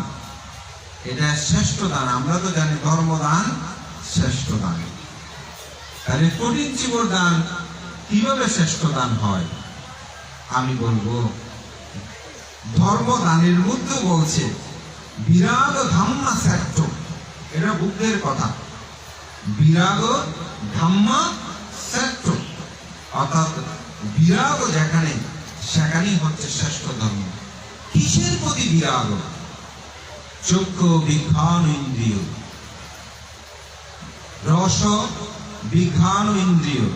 এটা শ্রেষ্ঠ দান। আমরা তো জানি ধর্মদান শ্রেষ্ঠ দান। তাহলে কঠিন চিবর দান কিভাবে শ্রেষ্ঠ দান হয়? আমি বলবো, ধর্মদানের মধ্যে বলছে বিরাগ ধাম্মা শ্রেষ্ঠ। এটা বুদ্ধের কথা। বিরাগ ধাম্মা শ্রেষ্ঠ, অর্থাৎ বিরাগ যেখানে সেখানেই হচ্ছে শ্রেষ্ঠ ধর্ম। কিসের প্রতি বিরাগ? চক্ষু বিঘ্রাণ ইন্দ্রিয়, রস বিঘ্রাণ ইন্দ্রিয়,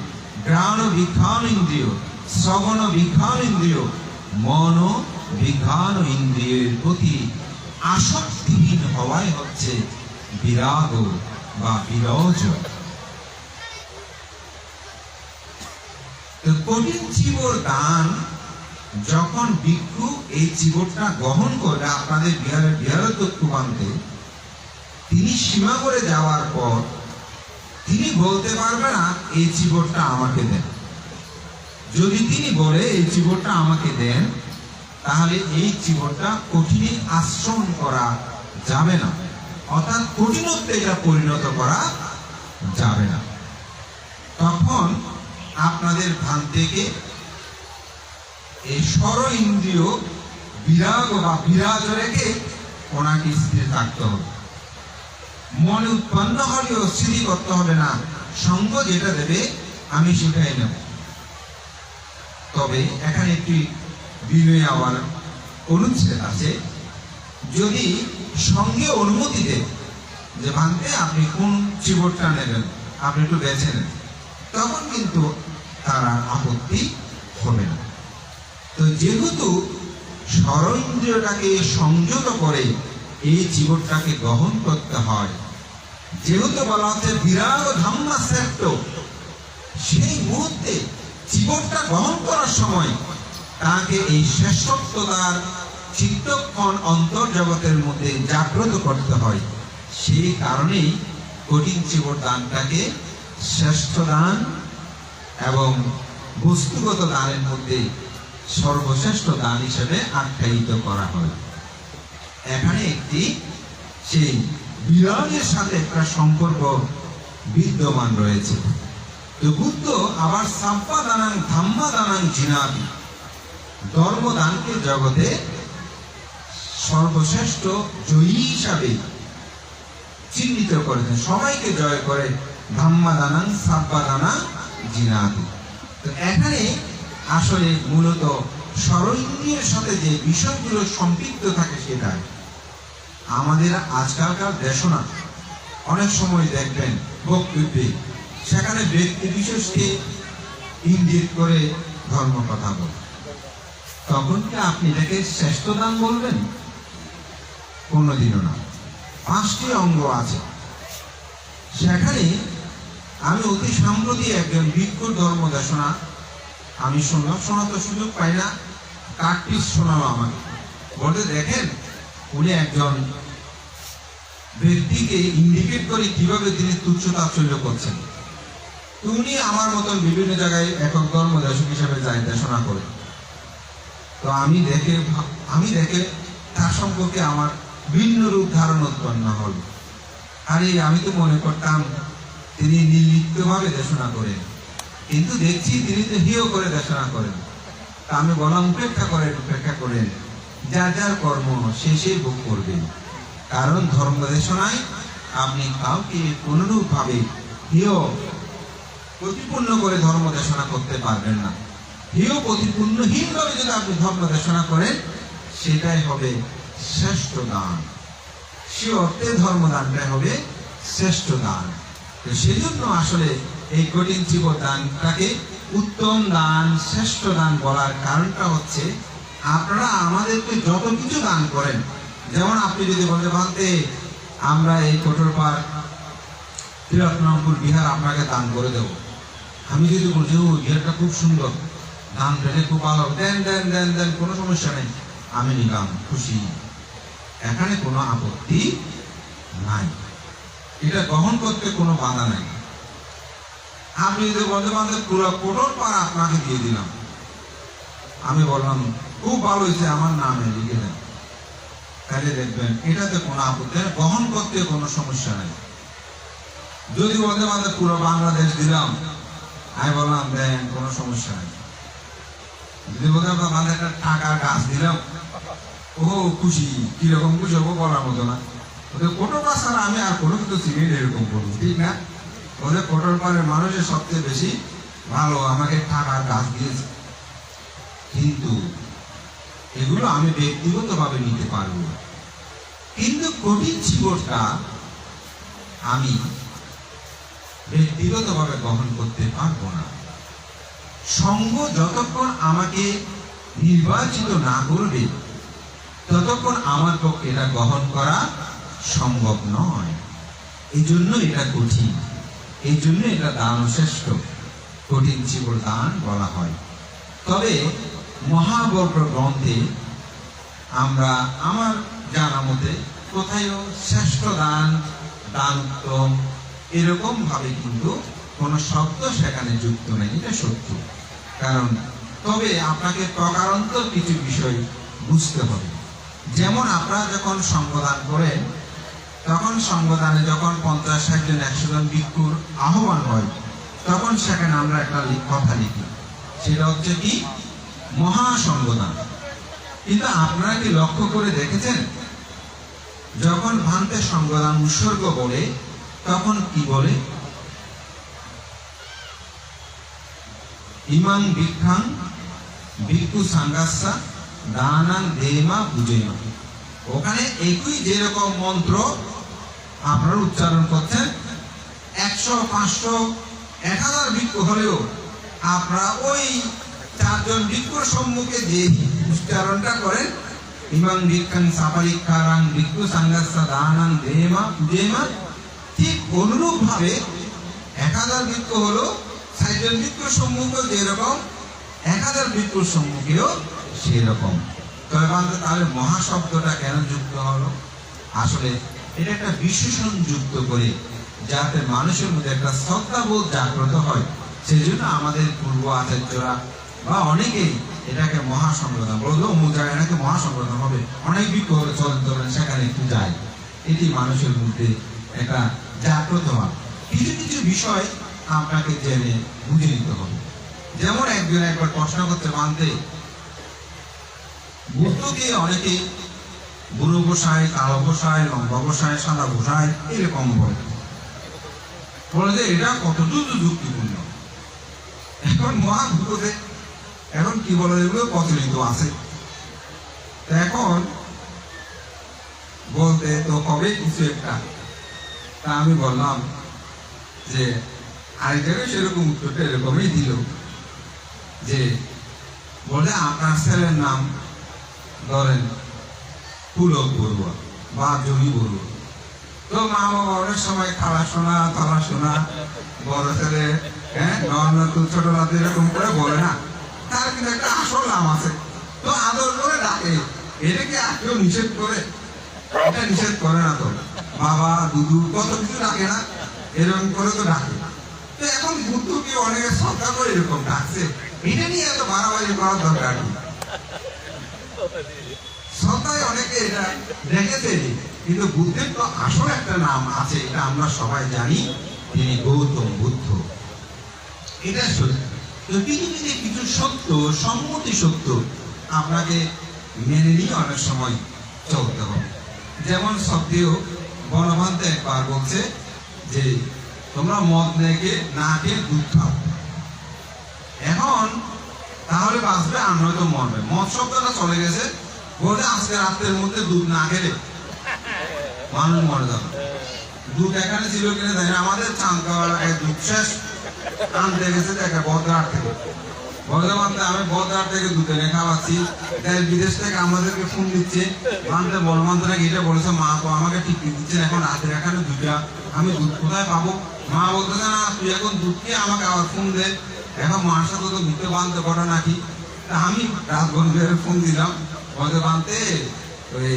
ঘ্রাণ বিঘ্রাণ ইন্দ্রিয়, শ্রবণ বিঘ্রাণ ইন্দ্রিয়, মন বিঘ্রাণ ইন্দ্রিয়ের প্রতি আসক্তিহীন হওয়াই হচ্ছে বিরাগ বা বিরজ। কঠিন চিবর দান যখন ভিক্ষু এই চিবরটা গ্রহণ করবে আপনাদের বিহারোদ্যক্ষ বানতে, তিনি সীমা করে যাওয়ার পর তিনি বলতে পারবে না এই চিবরটা আমাকে দেন। যদি তিনি বলে এই চিবরটা আমাকে দেন, তাহলে এই চিবরটা কঠিনে আশ্রম করা যাবে না, অর্থাৎ কঠিনত্বে এটা পরিণত করা যাবে না। তখন আপনাদের ধ্যান থেকে এই স্বর ইন্দ্রিয় বিরাগ বা বিরাজ রেখে ওনাকে স্থির থাকতে হবে। মনে উৎপন্ন হলেও স্থির করতে হবে না, সঙ্গ যেটা দেবে আমি সেটাই নেব। তবে এখানে একটি বিনয় আবার অনুচ্ছেদ আছে, যদি সঙ্গে অনুমতি দেয় যে ভাঙতে আপনি কোন চিবরটা নেবেন আপনি একটু বেছে নেন, তখন কিন্তু তারা আপত্তি হবে না। তো যেহেতু স্বর ইন্দ্রিয়টাকে সংযত করে এই চিবরটাকে গ্রহণ করতে হয়, যেহেতু বলা হচ্ছে বিরাগ ধাম্মা শ্রেষ্ঠ, সেই মুহূর্তে চিবরটা গ্রহণ করার সময় তাকে এই শ্রেষ্ঠত্বতার চিত্তক্ষণ অন্তর্জগতের মধ্যে জাগ্রত করতে হয়। সেই কারণেই কঠিন চিবর দানটাকে শ্রেষ্ঠ দান এবং বস্তুগত দানের মধ্যে সর্বশ্রেষ্ঠ দান হিসেবে আখ্যায়িত করা হয়। এখানে একটি সেই বিরাগের সাথে একটা সম্পর্ক বিদ্যমান রয়েছে। তো বুদ্ধ আবার সাব্বা দানাং ধাম্মা দানাং জিনাবি, ধর্মদানকে জগতে সর্বশ্রেষ্ঠ জয়ী হিসাবে চিহ্নিত করেছেন। সবাইকে জয় করে ধাম্মা দানাং সাব্বা দানাং জিনাবি। তো এখানে আসলে মূলত স্বরইন্দ্রিয়ের সাথে যে বিষয়গুলো সম্পৃক্ত থাকে সেটাই আমাদের আজকালকার দেশনা অনেক সময় দেখবেন বক্তব্যে সেখানে ব্যক্তি বিশেষকে ইঙ্গিত করে ধর্ম কথা বলে, তখন কি আপনি এটাকে শ্রেষ্ঠ দান বলবেন? কোনোদিনও না। 5টি অঙ্গ আছে সেখানে। আমি অতি সাম্প্রতি একজন ভিক্ষুর ধর্ম দেশনা আমি শুনলাম, শোনা তো সুযোগ পাই না, কাটপিস শোনালো আমাকে। বলতে দেখেন উনি একজন ব্যক্তিকে ইন্ডিকেট করে কিভাবে তিনি তুচ্ছ তাচ্ছল্য করছেন। উনি আমার মতন বিভিন্ন জায়গায় একক ধর্ম দেশক হিসাবে যায় দেশনা করে। তো আমি দেখে তার সম্পর্কে আমার ভিন্ন রূপ ধারণ উৎপন্ন হল। আরে আমি তো মনে করতাম তিনি নির্লিপ্তভাবে দেশনা করেন, কিন্তু দেখছি তিনি তো হিও করে দেশনা করেন। তা আমি বললাম উপেক্ষা করেন, যার যার কর্ম শেষে ভোগ করবেন। কারণ ধর্ম দেশনায় আপনি কাউকে কোনরূপ ভাবে হিও প্রতিপূর্ণ করে ধর্ম দেশনা করতে পারবেন না। হিও প্রতিপূর্ণহীনভাবে যদি আপনি ধর্ম দেশনা করেন, সেটাই হবে শ্রেষ্ঠ দান। সে অর্থে ধর্মদানটাই হবে শ্রেষ্ঠ দান। তো সেজন্য আসলে এই কঠিন চিবর দানটাকে উত্তম দান, শ্রেষ্ঠ দান বলার কারণটা হচ্ছে আপনারা আমাদেরকে যত কিছু দান করেন, যেমন আপনি যদি বলতে ভাবতে আমরা এই কঠোরপাড় তিরাত্তরপুর বিহার আপনাকে দান করে দেব, আমি যদি বলছি ও বিহারটা খুব সুন্দর, দান পেলে খুব ভালো, দেন দেন দেন দেন, কোনো সমস্যা নেই, আমি নিলাম, খুশি, এখানে কোনো আপত্তি নাই, এটা গ্রহণ করতে কোনো বাধা নাই। আপনি যদি বলতে পারেন পুরো কঠোরপাড় আপনাকে দিয়ে দিলাম, আমি বললাম খুব ভালো হয়েছে, আমার নামে লিখে দেন, তাহলে দেখবেন এটাতে কোনো আপত্তি নেই, গ্রহণ করতে কোনো সমস্যা নেই। যদি বলতে আমাদের পুরো বাংলাদেশ দিলাম, আমি বললাম দেন কোনো সমস্যা নেই। যদি বলতে আমাদের একটা টাকার গাছ দিলাম, ও খুশি, কিরকম খুশি হবো বলার মতো না। ওদের কোটোর পাশ ছাড়া আমি আর কোনো কিছু চিনি এরকম করবো, ঠিক না? ওদের কোটোর পাড়ের মানুষের সবচেয়ে বেশি ভালো আমাকে টাকার গাছ দিয়েছে। কিন্তু এগুলো আমি ব্যক্তিগতভাবে নিতে পারবো, কিন্তু কঠিন জীবনটা আমি ব্যক্তিগতভাবে গ্রহণ করতে পারবো না। সঙ্গ যতক্ষণ আমাকে নির্বাচিত না করবে ততক্ষণ আমার পক্ষে এটা গ্রহণ করা সম্ভব নয়। এই জন্য এটা কঠিন, এই জন্য এটা দান শ্রেষ্ঠ, কঠিন জীবন দান বলা হয়। তবে মহাবর্গ গ্রন্থে আমরা আমার জানা মতে কোথায়ও শ্রেষ্ঠ দান, দান উত্তম এরকম ভাবে কিন্তু কোন শব্দ সেখানে যুক্ত নেই, এটা সত্য। কারণ তবে আপনাকে প্রকারান্তর কিছু বিষয় বুঝতে হবে। যেমন আপনারা যখন সঙ্গদান করেন, তখন সঙ্গদানে যখন 50, 60 জন, 100 জন ভিক্ষুর আহ্বান হয়, তখন সেখানে আমরা একটা কথা লিখি, সেটা হচ্ছে কি মহাসঙ্গদান। কিন্তু আপনারা কি লক্ষ্য করে দেখেছেন, যখন ভান্তে সঙ্গদান উৎসর্গ বলে তখন কি বলে? ইমাং ভিক্ষাং ভিক্ষু সাঙ্গাসা দানাং দেমা বুঝেমা। ওখানে একই যেরকম মন্ত্র আপনারা উচ্চারণ করছেন, 100, 500, 1000 ভিক্ষু হলেও আপনারা ওই 4 জন ভিক্ষুর সম্মুখে যে উচ্চারণটা করেন, ইমাং ভিক্ষাং সাপালিকারাং ভিক্ষু সাঙ্গাসা দানাং দেমা বুঝেমা, ঠিক অনুরূপ ভাবে 1000 ভিক্ষু হলো 60 জন ভিক্ষুর সম্মুখে যেরকম 1000 ভিক্ষুর সম্মুখেও সেরকম। তাহলে মহাশব্দটা কেন যুক্ত হলো? আসলে এটা একটা বিশেষণ যুক্ত করে যাতে মানুষের মধ্যে একটা শ্রদ্ধাবোধ জাগ্রত হয়, সেই জন্য আমাদের পূর্ব আচার্যরা বা অনেকেই এটাকে মহাসংগঠন বললো, অমুক জায়গায় নাকি মহাসংগঠন হবে, অনেক ভিক্ষু হলে চলেন সেখানে একটু যাই, এটি মানুষের মধ্যে একটা জাগ্রত হয়। কিছু কিছু বিষয় আপনাকে জেনে বুঝে নিতে হবে। যেমন একজন একবার প্রশ্ন করতে মানতে, বুদ্ধকে অনেকে বুড়ো বসায়, কালো বসায়, লম্বা বসায়, সাদা বসায়, এরকম বলে যে এটা কতটুকু যুক্তিপূর্ণ। এখন মহাভূততে এখন কি বলে, এগুলো প্রচলিত আছে। এখন বলতে তো কবে কিছু একটা, তা আমি বললাম যে আরেক জায়গায় সেরকম উত্তরটা এরকমই দিল যে বলে আপনার ছেলের নাম ধরেন পুলক বড়ুয়া বা জমি বড়ুয়া, তো মা বাবা অনেক সময় খালা শোনা, তালা শোনা, বড় ছেলে, হ্যাঁ ছোট রাতে এরকম করে বলে না, তার কিন্তু একটা আসল নাম আছে, তো আদর করে ডাকে। এটাকে আর কেউ নিষেধ করে? এটা নিষেধ করে না তো। বাবা, দুদু, কত কিছু ডাকে না, এরকম করে তো ডাকে। তো এখন বুদ্ধকে অনেকে শ্রদ্ধা করে এরকম ডাকছে, এটা নিয়ে এত বাড়াবাড়ি করার দরকার নেই। শ্রদ্ধায় অনেকে এটা দেখেছে, কিন্তু বুদ্ধের তো আসল একটা নাম আছে, এটা আমরা সবাই জানি, তিনি গৌতম বুদ্ধ। এটা সত্য। তো পৃথিবীতে কিছু সত্য, সম্মতি সত্য আপনাকে মেনে নিয়ে অনেক সময় চলতে হবে। যেমন সত্ত্বেও বনভান্তে একবার বলছে যে তোমরা মদ না খেয়ে দুধ খাও, এখন তাহলে বাঁচবে, আর নয়তো মরবে। মদ শব্দটা চলে গেছে, বলতে আজকে রাত্রের মধ্যে দুধ না খেলে মানুষ মরে যাবে। দুধ এখানে ছিল কিনা জানি না, আমাদের চাঁদগাঁওয়ার দুধ শেষ, আনতে গেছে দেখা বদরাট থেকে। বর্ধমানতে আমি বদরাট থেকে দুধ এনে খাওয়াচ্ছি, বিদেশ থেকে আমাদেরকে ফোন দিচ্ছে, মানতে বর্ধমানতে নাকি এটা বলেছে, মা তো আমাকে ঠিক দিচ্ছেন, এখন রাতের এখানে দুধটা আমি দুধ কোথায় পাবো? মা বলতেছে না, তুই এখন দুধ খেয়ে আমাকে আবার ফোন দে, এখন মার সাথে তো মিথ্যে বাঁধতে পারে নাকি। তা আমি রাজবন্ধুদের ফোন দিলাম, বলতে বাঁধতে ওই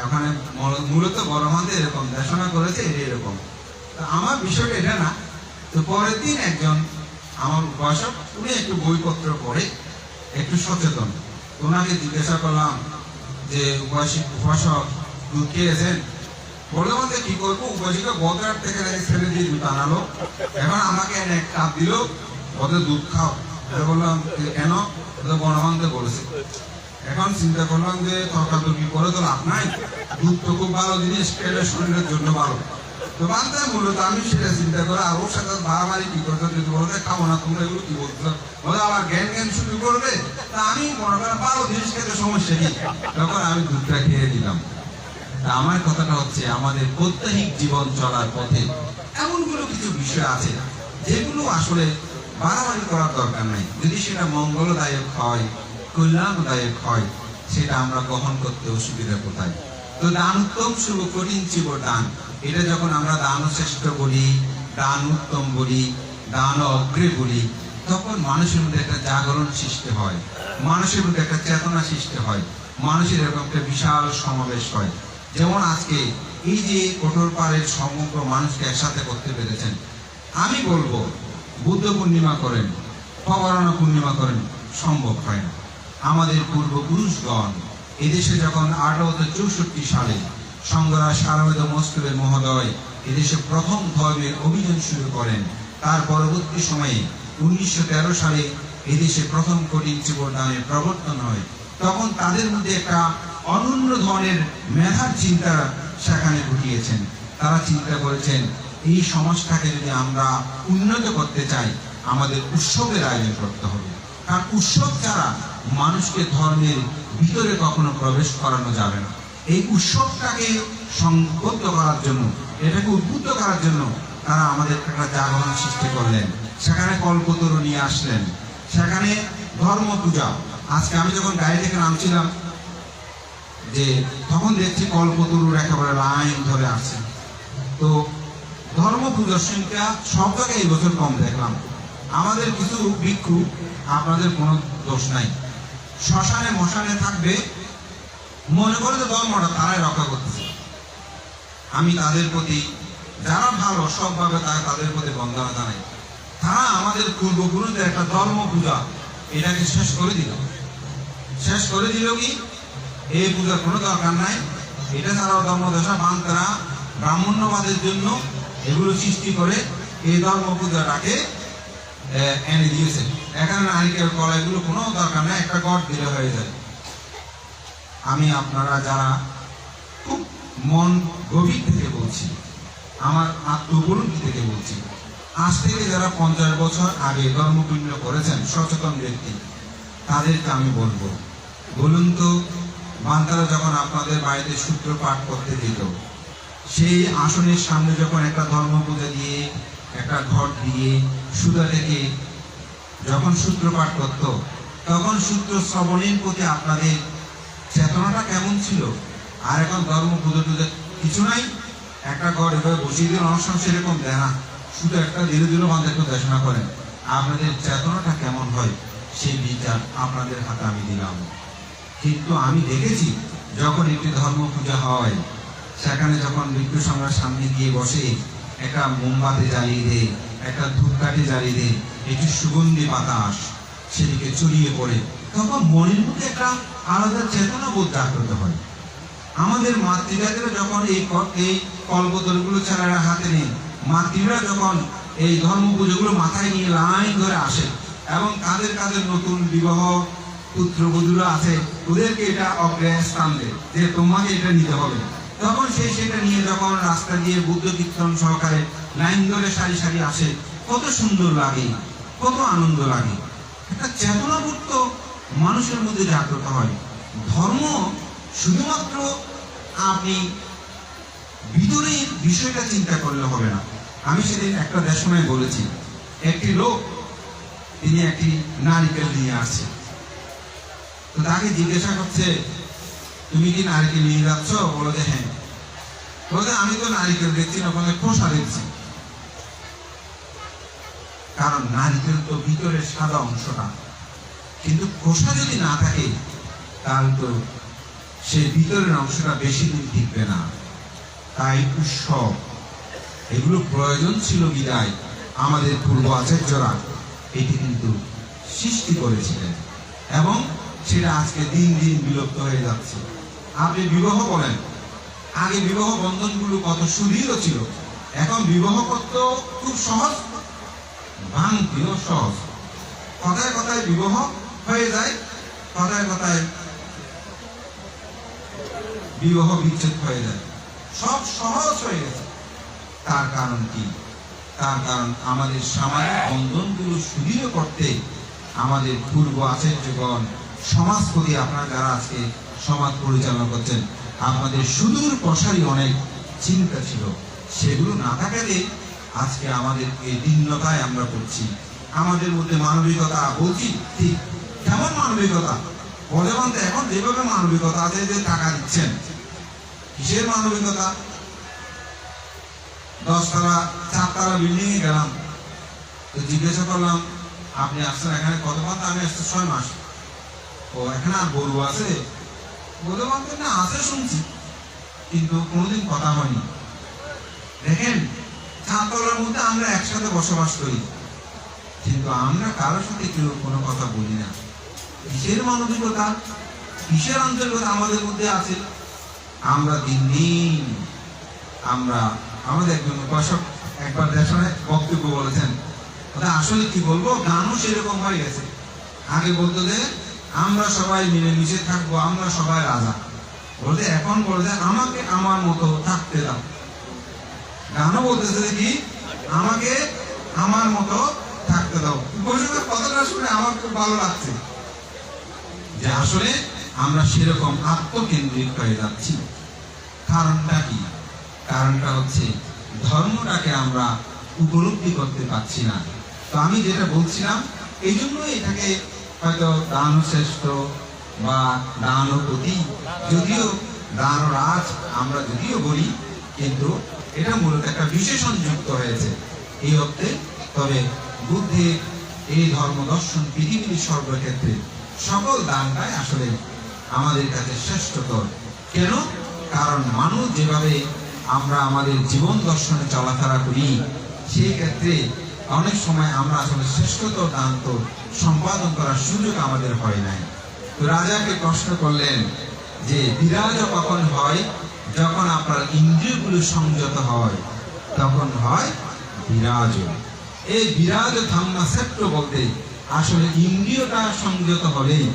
ওখানে মূলত বর্ধমানতে এরকম দেশনা করেছে, এটা এরকম। তা আমার বিষয়টা এটা না। তো পরের দিন একজন আমার উপাসক, উনি একটু বইপত্র পড়ে, একটু সচেতন, ওনাকে জিজ্ঞাসা করলাম যে উপাসক দুধ খেয়েছেন? বললো বলতে কি করবো, উপজিকে বদরার থেকে ছেড়ে দিয়ে দুধ আনালো, এখন আমাকে এনে এক কাপ দিল, ওদের দুধ খাও। বললাম কেন, গণমানতে বলেছে। এখন চিন্তা করলাম যে তর্কাতর্কি করে তো লাভ নাই, দুধ তো খুব ভালো জিনিস, খেলে শরীরের জন্য ভালো। তো বান্ধে মূলত আমি সেটা চিন্তা করে আর ওর সাথে বাড়াবাড়ি কি করতে, যদি বলতে খাবো না তোমরা এগুলো কি বলছো, বলে আবার জ্ঞান জ্ঞান শুরু করবে, তা আমি মনে করেন ভালো জিনিস খেতে সমস্যা কি, তখন আমি দুধটা খেয়ে দিলাম। আমার কথাটা হচ্ছে আমাদের প্রত্যেক জীবন চলার পথে এমনগুলো কিছু বিষয় আছে যেগুলো আসলে বাড়াবাড়ি করার দরকার নাই। যদি সেটা মঙ্গলদায়ক হয়, কল্যাণদায়ক হয়, সেটা আমরা গ্রহণ করতে অসুবিধা কোথায়। তো দান উত্তম শুভ কঠিন চিব দান, এটা যখন আমরা দান শ্রেষ্ঠ বলি, দান উত্তম বলি, দান অগ্রে বলি, তখন মানুষের মধ্যে একটা জাগরণ সৃষ্টি হয়, মানুষের মধ্যে একটা চেতনা সৃষ্টি হয়, মানুষের এরকম একটা বিশাল সমাবেশ হয়। যেমন আজকে এই যে কঠোর পাড়ের সমগ্র মানুষকে একসাথে করতে পেরেছেন, আমি বলবো বুদ্ধ পূর্ণিমা করেন, পবরণা পূর্ণিমা করেন, সম্ভব হয় না। আমাদের পূর্বপুরুষগণ এদেশে যখন 1864 সালে সংগ্রাস সারবেদ মস্তবের মহোদয় এদেশে প্রথম ধর্মের অভিযান শুরু করেন, তার পরবর্তী সময়ে 1913 সালে এদেশে প্রথম কঠিন চিবদানের প্রবর্তন হয়। তখন তাদের মধ্যে একটা অনন্য ধরনের মেধার চিন্তা সেখানে ঘটিয়েছেন। তারা চিন্তা করেছেন এই সমাজটাকে যদি আমরা উন্নত করতে চাই, আমাদের উৎসবের আয়োজন করতে হবে। কারণ উৎসব ছাড়া মানুষকে ধর্মের ভিতরে কখনো প্রবেশ করানো যাবে না। এই উৎসবটাকে সংবদ্ধ করার জন্য, এটাকে উদ্বুদ্ধ করার জন্য তারা আমাদের একটা জাগরণ সৃষ্টি করলেন। সেখানে কল্পতরু নিয়ে আসলেন, সেখানে ধর্ম পূজা। আজকে আমি যখন গাড়ি থেকে নামছিলাম, যে তখন দেখছি কল্পতরুর একেবারে লাইন ধরে আসছে। তো ধর্ম পূজার সংখ্যা সব জায়গায় এই বছর কম দেখলাম। আমাদের কিছু ভিক্ষু, আপনাদের কোনো দোষ নাই, শ্মশানে মশানে থাকবে, মনে করে যে ধর্মটা তারাই রক্ষা করতেছে। আমি তাদের প্রতি, যারা ভালো সবভাবে তাদের প্রতি বন্দনা জানাই। তারা আমাদের পূর্বপুরুষদের একটা ধর্ম পূজা এটাকে শেষ করে দিল। শেষ করে দিল কি, এই পূজার কোনো দরকার নাই। এটা ছাড়াও ধর্মদশা বান্তারা ব্রাহ্মণ্যবাদের জন্য এগুলো সৃষ্টি করে এই ধর্ম পূজাটাকে এনে দিয়েছে। এখানে নারিকেল কলা এগুলো কোনো দরকার নেই, একটা গড় দিলে হয়ে যায়। আমি আপনারা যারা খুব মন গভীর থেকে বলছি, আমার আত্মবলুকি থেকে বলছি, আজ থেকে যারা 50 বছর আগে ধর্মপুণ্য করেছেন সচেতন ব্যক্তি, তাদেরকে আমি বলবো, বলুন তো বান্তারা যখন আপনাদের বাড়িতে সূত্র পাঠ করতে দিত, সেই আসনের সামনে যখন একটা ধর্ম পূজা দিয়ে, একটা ঘট দিয়ে, সুদা থেকে যখন সূত্র পাঠ করত, তখন সূত্র শ্রবণের প্রতি আপনাদের চেতনাটা কেমন ছিল? আর এখন ধর্ম পুজো টুজো কিছু নাই, একটা ঘর এভাবে বসিয়ে দিন, অনুষ্ঠান সেরকম দেয় না, শুধু একটা ধীরে ধীরে বান্ধব একটু দেশনা করেন। আপনাদের চেতনাটা কেমন হয় সেই বিচার আপনাদের হাতে আমি দিলাম। কিন্তু আমি দেখেছি যখন একটি ধর্ম পূজা হয়, সেখানে যখন মৃত্যু সংগ্রার সামনে গিয়ে বসে, একটা মোমবাতি জ্বালিয়ে দে, একটা ধূপকাঠি জ্বালিয়ে দে, একটি সুগন্ধি বাতাস সেদিকে ছড়িয়ে পড়ে, তখন মনের মধ্যে একটা আলাদা চেতনা বোধ জাগ্রত হয়। আমাদের মাতৃজাতিরা যখন এই কল্পতরুগুলো ছেলেরা হাতে নেই, মাতৃরা যখন এই ধর্ম পুজোগুলো মাথায় নিয়ে লাইন ধরে আসে, এবং তাদের কাদের নতুন বিবাহ পুত্রবধূরা আছে, ওদেরকে এটা অগ্রাহ্য স্থান দেয় যে তোমাকে এটা নিতে হবে, তখন সেটা নিয়ে যখন রাস্তা দিয়ে বুদ্ধ কীর্তন সহকারে লাইন ধরে সারি সারি আসে, কত সুন্দর লাগে, কত আনন্দ লাগে। একটা চেতনাবোধ তো মানুষের মধ্যে জাগ্রত হয়। ধর্ম শুধুমাত্র আপনি ভিতরের বিষয়টা চিন্তা করলে হবে না। আমি সেদিন একটা দেশনায় বলেছি, একটি লোক তিনি একটি নারিকেল নিয়ে আসছে, তো তাকে জিজ্ঞাসা করছে তুমি কি নারিকেল নিয়ে যাচ্ছ? বলো যে হ্যাঁ। বলতে আমি তো নারিকেল দেখছি না, ওখানে খোসা দেখছি। কারণ নারিকেল তো ভিতরের সাদা অংশটা, কিন্তু খোসা যদি না থাকে তাহলে তো সেই ভিতরের অংশটা বেশি দিন টিকবে না। তাই উৎসব এগুলো প্রয়োজন ছিল বিদায় আমাদের পূর্ব আচার্যরা এটি কিন্তু সৃষ্টি করেছিলেন, এবং সেটা আজকে দিন দিন বিলুপ্ত হয়ে যাচ্ছে। আপনি বিবাহ বলেন, আগে বিবাহ বন্ধনগুলো কত সুদৃঢ় ছিল, এখন বিবাহ করতে খুব সহজ, ভাঙতিও সহজ। কথায় কথায় বিবাহ হয়ে যায়, কথায় কথায় বিবাহ বিচ্ছেদ হয়ে যায়, সব সহজ হয়ে গেছে। তার কারণ কি? তার কারণ আমাদের সামাজিক বন্ধনগুলো সুদৃঢ় করতে আমাদের পূর্ব আচার্যগণ সমাজপতি, আপনারা যারা আজকে সমাজ পরিচালনা করছেন, আপনাদের সুদূর প্রসারী অনেক চিন্তা ছিল। সেগুলো না থাকাতে আজকে আমাদের এই দীনতায় আমরা পড়ছি। আমাদের মধ্যে মানবিকতা বলছি ঠিক, কেমন মানবিকতা বলে বলতে, এখন যেভাবে মানবিকতা আছে, যে টাকা দিচ্ছেন, কিসের মানবিকতা? 10 তলা 4 তলা বিল্ডিং এ গেলাম, তো জিজ্ঞাসা করলাম আপনি আসছেন এখানে কত মাস? আমি আসছি 6 মাস। ও এখানে আর গরু আছে? বলে বলতে না আছে শুনছি, কিন্তু কোনোদিন কথা হয়নি। দেখেন, 4 তলার মধ্যে আমরা একসাথে বসবাস করি, কিন্তু আমরা কারোর সাথে কেউ কোনো কথা বলি না। কিসের মানবিকতা, কিসের আন্তরিকতা আমাদের মধ্যে আছে? আমরা দিন দিন আমাদের একজন উপাসক একবার দেশনে বক্তব্য বলেছেন, আসলে কি বলবো, গানও সেরকম হয়ে গেছে। আগে বলতো যে আমরা সবাই মিলেমিশে থাকবো, আমরা সবাই রাজা, বলতে এখন বলে যে আমাকে আমার মতো থাকতে দাও। গানও বলতেছে কি আমাকে আমার মতো থাকতে দাও। উপাসকের কথাটা শুনে আমার খুব ভালো লাগছে যে আসলে আমরা সেরকম আত্মকেন্দ্রিক হয়ে যাচ্ছি। কারণটা কি? কারণটা হচ্ছে ধর্মটাকে আমরা উপলব্ধি করতে পারছি না। তো আমি যেটা বলছিলাম, এই জন্য এটাকে হয়তো দান শ্রেষ্ঠ বা দান প্রতি, যদিও দান রাজ আমরা যদিও বলি, কিন্তু এটা মূলত একটা বিশেষণ যুক্ত হয়েছে এই অর্থে। তবে বুদ্ধের এই ধর্ম দর্শন পৃথিবীর সর্বক্ষেত্রে সকল দানটাই আসলে আমাদের কাছে শ্রেষ্ঠতর। কেন? কারণ মানুষ যেভাবে আমরা আমাদের জীবন দর্শনে চলাফেরা করি, সেই ক্ষেত্রে অনেক সময় আমরা আসলে শ্রেষ্ঠতর দান তো সম্পাদন করার সুযোগ আমাদের হয় নাই। তো রাজাকে প্রশ্ন করলেন যে বিরাজ কখন হয়? যখন আপনার ইন্দ্রিয়গুলো সংযত হয়, তখন হয় বিরাজ। এই বিরাজ ধাম্মা ক্ষেত্র বলতে আসলে ইন্দ্রিয়টা সংযত হলেই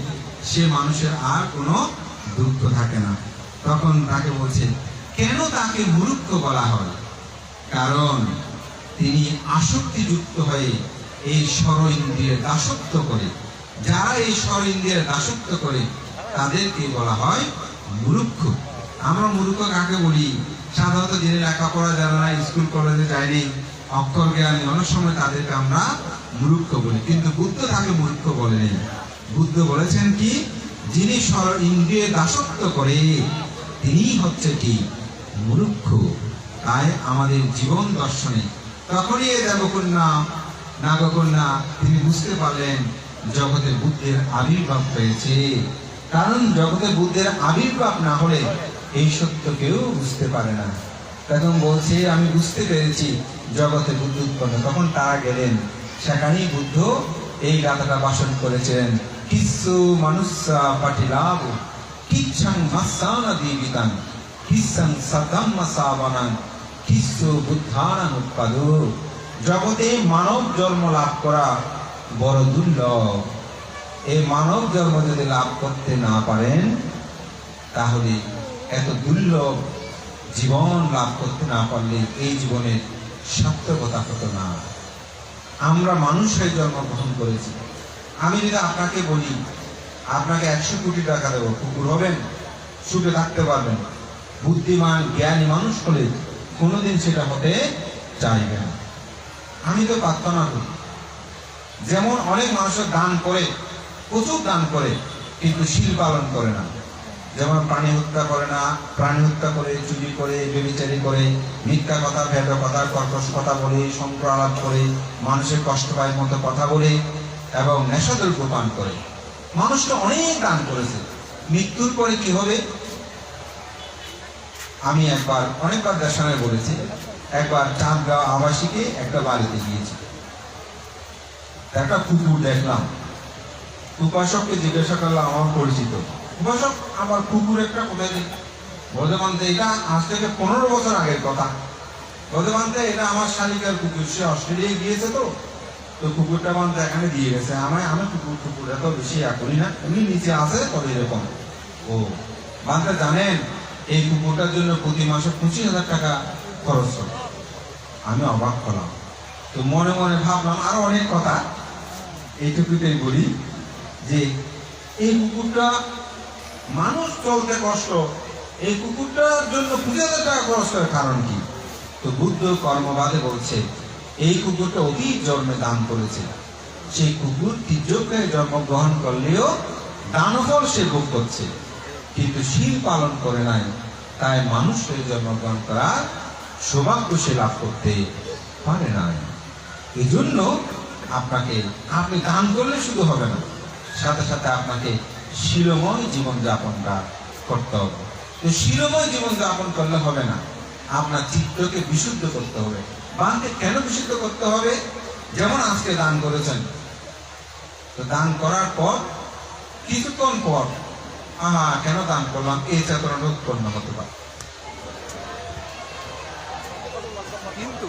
সে মানুষের আর কোনো দুঃখ থাকে না। তখন তাকে বলছেন কেন তাকে মূর্খ বলা হয়? কারণ তিনি আসক্তিযুক্ত হয়ে এই ষড় ইন্দ্রিয়ের দাসত্ব করে। যারা এই ষড় ইন্দ্রিয়ের দাসত্ব করে তাদেরকে বলা হয় মূর্খ। আমরা মূর্খ কাকে বলি? সাধারণত যিনি লেখাপড়া জানে না, স্কুল কলেজে যায়নি, অক্ষর জ্ঞানী, অনেক সময় তাদেরকে আমরা মূর্খ বলি। কিন্তু বুদ্ধ তাকে মূর্খ বলেনি। বুদ্ধ বলেছেন কি, যিনি ষড় ইন্দ্রিয়ের দাসত্ব করে তিনি হচ্ছে কি মূর্খ। তাই আমাদের জীবন দর্শনে তখনই এই দেবকন্যা নাগকন্যা তিনি বুঝতে পারলেন জগতে বুদ্ধের আবির্ভাব হয়েছে। কারণ জগতে বুদ্ধের আবির্ভাব না হলে এই সত্য কেউ বুঝতে পারে না। তখন বলছে আমি বুঝতে পেরেছি জগতে বুদ্ধ উৎপন্ন। তখন তারা গেলেন, সেখানেই বুদ্ধ এই গাথাটা ভাষণ করেছেন, কিচ্ছু মানুষা পাটিলাভ কিচ্ছং মাসানা দীবিতাং কিচ্ছং সদম্মা সাবানাং কিচ্ছু বুদ্ধানাং উৎপাদো। জগতে মানব জন্ম লাভ করা বড় দুর্লভ। এই মানব জন্ম যদি লাভ করতে না পারেন, তাহলে এত দুর্লভ জীবন লাভ করতে না পারলে এই জীবনের সার্থকতা হতো না। আমরা মানুষ হয়ে জন্মগ্রহণ করেছি। আমি যদি আপনাকে বলি আপনাকে 100 কোটি টাকা দেবো, কুকুর হবেন? সুখে থাকতে পারবেন? বুদ্ধিমান জ্ঞানী মানুষ হলে কোনোদিন সেটা হতে চাইবে না। আমি তো প্রার্থনা করি, যেমন অনেক মানুষের দান করে, প্রচুর দান করে, কিন্তু শীল পালন করে না। যেমন প্রাণী হত্যা করে না, প্রাণী হত্যা করে, চুরি করে, ব্যভিচারী করে, মিথ্যা কথা, ভেদ কথা, কর্কশ কথা বলে, সংকর আলাপ করে, মানুষের কষ্ট পায় মতো কথা বলে এবং নেশাদ্রব্য পান করে। মানুষটা অনেক দান করেছে, মৃত্যুর পরে কি হবে? আমি অনেকবার দেশানায় বলেছি, একবার চাঁদগাঁও আবাসিকে একটা বাড়িতে গিয়েছি, একটা কুকুর দেখলাম। উপাসককে জিজ্ঞাসা করলাম, আমার পরিচিত উপাসক, আমার কুকুর একটা কোথায় বলতে মানতে এটা আজ থেকে 15 বছর আগের কথা। বলতে মানতে এটা আমার শালিকার কুকুর, সে অস্ট্রেলিয়ায় গিয়েছে, তো কুকুরটা মানতে এখানে দিয়ে গেছে। আমি কুকুর এত বেশি করি না, এমনি নিচে আছে তবে এরকম। ও মানতে জানেন এই কুকুরটার জন্য প্রতি মাসে 25,000 টাকা খরচ হয়। আমি অবাক হলাম, তো মনে মনে ভাবলাম আরো অনেক কথা, এইটুকুতেই বলি যে এই কুকুরটা মানুষ চলতে কষ্ট, এই কুকুরটার জন্য 25,000 টাকা খরচ করার কারণ কি? তো বুদ্ধ কর্মবাদে বলছে এই কুকুরটা অতীত জন্মে দান করেছে, সেই কুকুর তীর্যকায় জন্মগ্রহণ করলেও দানফল সে ভোগ করছে, কিন্তু শীল পালন করে নাই, তাই মানুষ হয়ে জন্মগ্রহণ করার সৌভাগ্য সে লাভ করতে পারে না। এই জন্য আপনি দান করলে শুধু হবে না, সাথে সাথে আপনাকে শিলময় জীবনযাপনটা করতে হবে। তো শিলময় জীবনযাপন করলে হবে না, আপনার চিত্তকে বিশুদ্ধ করতে হবে। বানকে কেন বিশুদ্ধ করতে হবে? যেমন আজকে দান করেছেন, তো দান করার পর কিছুক্ষণ পর কেন দান করলাম এই চেতনাটা উৎপন্ন হতে পারে। কিন্তু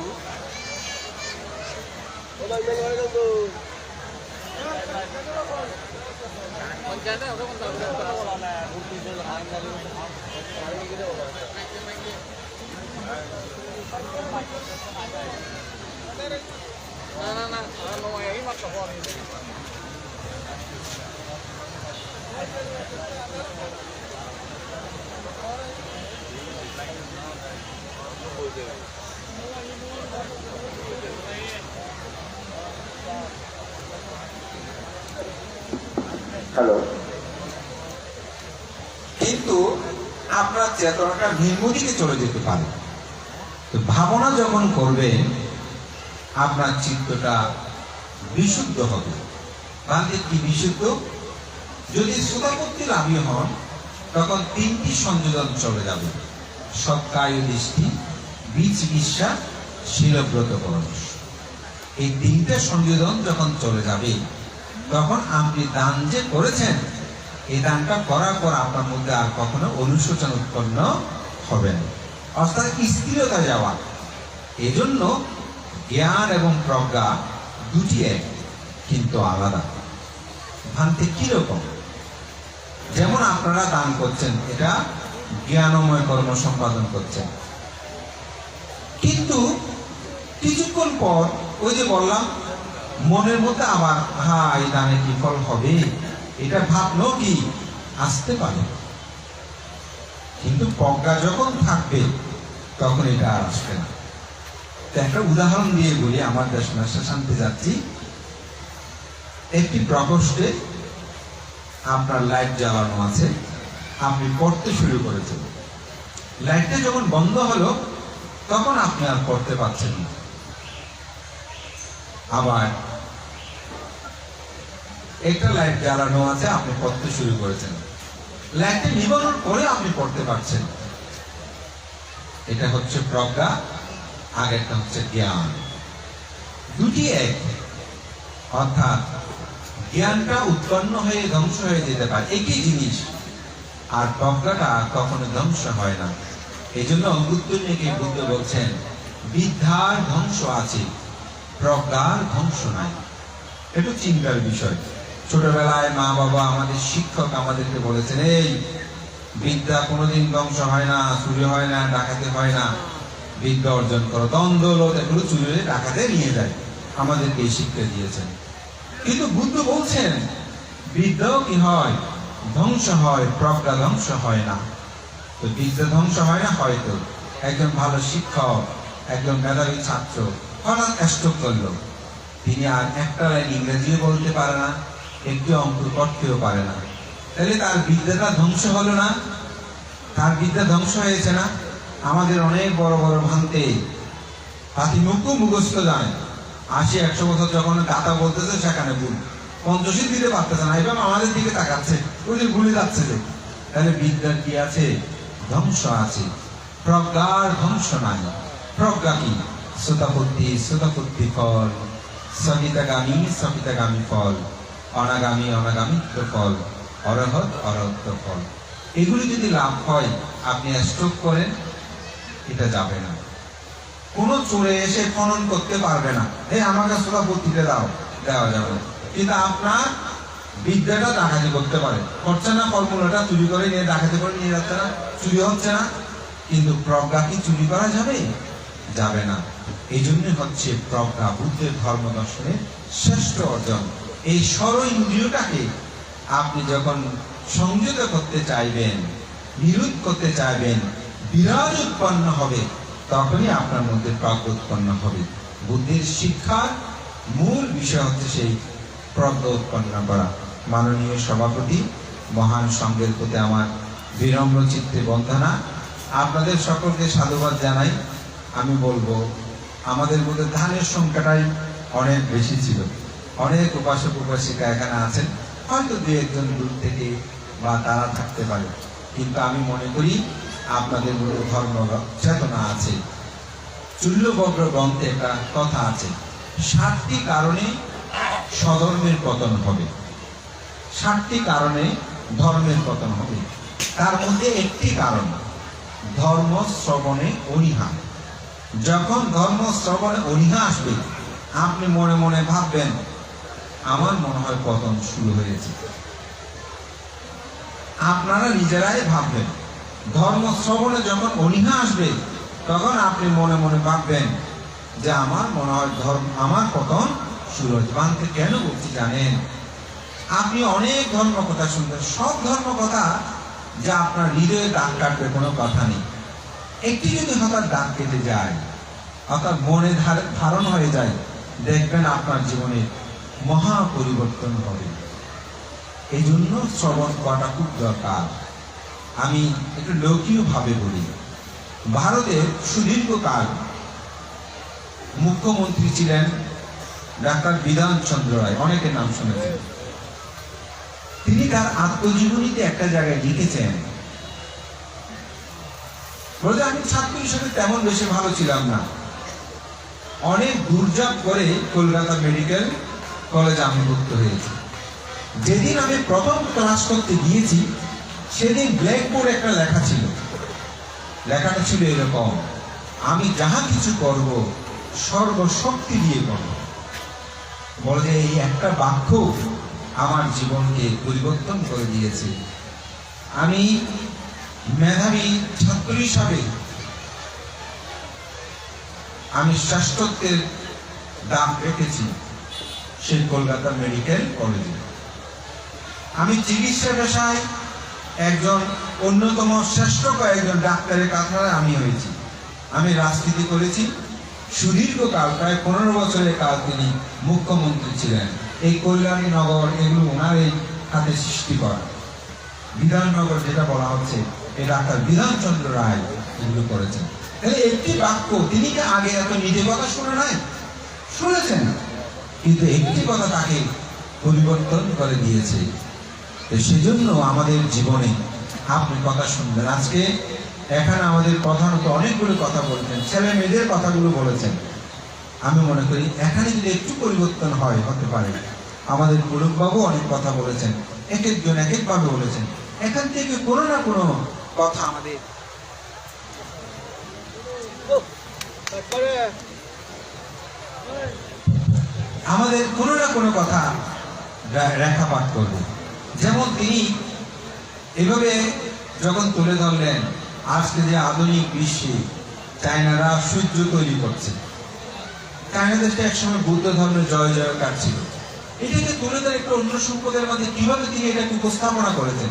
হ্যালো, কিন্তু আপনার চেতনাটা ভিন্ন দিকে চলে যেতে পারে। তো ভাবনা যখন করবেন আপনার চিত্তটা বিশুদ্ধ হবে। বান্তে কি বিশুদ্ধ? যদি শ্রোতাপত্তি লাভী হন তখন 3টি সংযোজন চলে যাবে: সৎকায় দৃষ্টি, বীজ বিশ্বাস, শীলব্রত পরশ। এই 3টে সংযোজন যখন চলে যাবে তখন আপনি দান যে করেছেন, এই দানটা করার পর আপনার মধ্যে আর কখনো অনুশোচন উৎপন্ন হবে না, অর্থাৎ স্থিরতা যাওয়া। এজন্য জ্ঞান এবং প্রজ্ঞা দুটি এক, কিন্তু আলাদা। ভান্তে কিরকম? যেমন আপনারা দান করছেন, এটা জ্ঞানময় কর্ম সম্পাদন করছেন, কিন্তু কিছুক্ষণ পর ওই যে বললাম মনের মধ্যে আবার এই দানে কি ফল হবে, এটা ভাবলো কি আসতে পারে, কিন্তু প্রজ্ঞা যখন থাকবে তখন এটা আর আসবে না। একটা উদাহরণ দিয়ে বলি, আমার দেশ শান্তি যাচ্ছি, একটি প্রকোষ্ঠে আপনার লাইট জ্বালানো আছে, আপনি পড়তে শুরু করেছেন, লাইটটা যখন বন্ধ হলো তখন আপনি আর পড়তে পারছেন না। আবার একটা লাইট জ্বালানো আছে, আপনি পড়তে শুরু করেছেন, লাইটটা নিবানোর পরে আপনি পড়তে পারছেন। এটা হচ্ছে প্রজ্ঞা, আগেরটা হচ্ছে জ্ঞান। দুটি এক, অর্থাৎ জ্ঞানটা উৎপন্ন হয়ে ধ্বংস হয়ে যেতে পারে, একই জিনিস, আর প্রজ্ঞাটা কখনো ধ্বংস হয় না। এই জন্য বুদ্ধ বলছেন বিদ্যার ধ্বংস আছে, প্রজ্ঞার ধ্বংস নাই। একটু চিন্তার বিষয়। ছোটবেলায় মা বাবা আমাদের শিক্ষক আমাদেরকে বলেছেন, এই বিদ্যা কোনোদিন ধ্বংস হয় না, চুরি হয় না, ডাকাতি হয় না, বিদ্যা অর্জন করো। দ্বন্দ্ব এগুলো চুরি হয়ে ডাকাতে নিয়ে যায়, আমাদেরকে এই শিক্ষা দিয়েছেন। কিন্তু বুদ্ধ বলছেন বিদ্যাও কি হয়? ধ্বংস হয়, প্রজ্ঞা ধ্বংস হয় না। তো বিদ্যা ধ্বংস হয় না, হয়তো একজন ভালো শিক্ষক, একজন মেধাবী ছাত্র হঠাৎ স্ট্রোক করলো, তিনি আর একটা লাইন ইংরেজিও বলতে পারে না, একটু অঙ্ক করতেও পারে না, তাহলে তার বিদ্যাটা ধ্বংস হলো না? তার বিদ্যা ধ্বংস হয়েছে না? আমাদের অনেক বড় বড় ভান্তে হাতি মুখস্থ জানে, 80-100 বছর যখন গাথা বলতেছে সেখানে ভুল, পঞ্চশীল দিতে পারতেছে না, এবং আমাদের দিকে তাকাচ্ছে, ওই যে গুলি যাচ্ছে যে। তাহলে বিদ্যার কি আছে? ধ্বংস আছে, প্রজ্ঞার ধ্বংস নাই। প্রজ্ঞা কি? শ্রোতাপত্তি ফল, সহিতাগামী ফল, অনাগামী ফল, অরহত ফল। এগুলি যদি লাভ হয়, আপনি স্ট্রোক করেন, এটা যাবে না। কোনো চোরে এসে খনন করতে পারবে না, এই আমাকে সোলা বুদ্ধিতে দাও, দেওয়া যাবে না। কিন্তু আপনার বিদ্যাটা ডাকাতি করতে পারে, করছে না, ফর্মুলাটা চুরি করে নিয়ে ডাকাতি করে নিয়ে যাচ্ছে না, চুরি হচ্ছে না, কিন্তু প্রজ্ঞা কি চুরি করা যাবে? যাবে না। এই জন্যই হচ্ছে প্রজ্ঞা বুদ্ধের ধর্ম দর্শনের শ্রেষ্ঠ অর্জন। এই ষড় ইন্দ্রিয়টাকে আপনি যখন সংযত করতে চাইবেন, নিরোধ করতে চাইবেন, বিরাজ উৎপন্ন হবে, তখনই আপনার মধ্যে প্রজ্ঞা উৎপন্ন হবে। বুদ্ধির শিক্ষার মূল বিষয় হচ্ছে সেই প্রজ্ঞা উৎপন্ন করা। মাননীয় সভাপতি, মহান সংঘের প্রতি আমার বিনম্র চিত্তে বন্দনা। আপনাদের সকলকে সাধুবাদ জানাই। আমি বলবো, আমাদের মধ্যে ধানের সংখ্যাটাই অনেক বেশি ছিল। অনেক উপাসক উপাসিকা এখানে আছেন, হয়তো দু একজন দূর থেকে বা তারা থাকতে পারে, কিন্তু আমি মনে করি আপনাদের মধ্যে ধর্ম চেতনা আছে। চুল্লবগ্র গ্রন্থে একটা কথা আছে, 7টি কারণে স্বধর্মের পতন হবে। 7টি কারণে ধর্মের পতন হবে। তার মধ্যে একটি কারণ ধর্ম শ্রবণে অনীহা। যখন ধর্ম শ্রবণে অনীহা আসবে, আপনি মনে মনে ভাববেন, আমার মনে হয় পতন শুরু হয়েছে। আপনারা নিজেরাই ভাববেন, ধর্ম শ্রবণে যখন অনীহা আসবে, তখন আপনি মনে মনে ভাববেন যে আমার মনে হয় আমার পতন শুরু হয়েছে। বানতে কেন বলছি জানেন? আপনি অনেক ধর্ম কথা শুনবেন, সব ধর্ম কথা যা আপনার হৃদয়ে দাগ কাটবে কোনো কথা নেই। একটি যদি হঠাৎ দাগ কেটে যায়, অর্থাৎ মনে ধারণ হয়ে যায়, দেখবেন আপনার জীবনে মহা পরিবর্তন হবে। এই জন্য শ্রবণ করাটা খুব দরকার। আমি একটু লৌকিক ভাবে বলি, ভারতের সুদীর্ঘকাল মুখ্যমন্ত্রী ছিলেন ডাক্তার বিধান চন্দ্র রায়, অনেকের নাম শুনেছেন। তিনি তার আত্মজীবনীতে একটা জায়গায় লিখেছেন, বলতে আমি ছাত্র হিসেবে তেমন বেশি ভালো ছিলাম না, অনেক দুর্যোগ করে কলকাতা মেডিকেল কলেজে আমি ভর্তি হয়েছি। যেদিন আমি প্রথম ক্লাস করতে গিয়েছি, সেদিন ব্ল্যাকবোর্ডে একটা লেখা ছিল। লেখাটা ছিল এরকম, আমি যাহা কিছু করব সর্বশক্তি দিয়ে করব। বলে এই একটা বাক্য আমার জীবনকে পরিবর্তন করে দিয়েছে। আমি মেধাবী ছাত্র হিসাবে আমি শ্রেষ্ঠত্বের দাম রেখেছি সেই কলকাতা মেডিকেল কলেজে। আমি চিকিৎসা পেশায় একজন অন্যতম শ্রেষ্ঠ কয়েকজন ডাক্তারের কাতারে আমি হয়েছি। আমি রাজনীতি করেছি সুদীর্ঘকাল, প্রায় 15 বছরের কাল তিনি মুখ্যমন্ত্রী ছিলেন। এই কল্যাণী নগর এগুলো ওনার এই হাতে সৃষ্টি করা। বিধাননগর যেটা বলা হচ্ছে, এই ডাক্তার বিধানচন্দ্র রায় এগুলো করেছেন। তাহলে একটি বাক্য, তিনি কি আগে এত নিজের কথা শুনে নাই? শুনেছেন, কিন্তু একটি কথা তাকে পরিবর্তন করে দিয়েছে। সেজন্য আমাদের জীবনে আপনি কথা শুনবেন। আজকে এখানে আমাদের প্রধানত অনেকগুলো কথা বলছেন, ছেলে মেয়েদের কথাগুলো বলেছেন। আমি মনে করি এখানে যদি একটু পরিবর্তন হয়, হতে পারে। আমাদের পুরুষবাবু অনেক কথা বলেছেন, এক একজন এক একভাবে বলেছেন। এখান থেকে কোনো না কোনো কথা আমাদের কোনো না কোনো কথা রেখাপাত করবে। যেমন তিনি এভাবে যখন তুলে ধরলেন, আজকে যে আধুনিক বিশ্বে চায়নারা সূর্য তৈরি করছে, চায়না দেশটা একসময় বৌদ্ধ ধর্মের জয় জয়কার ছিল। এটাকে তুলে ধরে একটা অন্য সম্পদের মধ্যে কিভাবে তিনি এটাকে উপস্থাপনা করেছেন,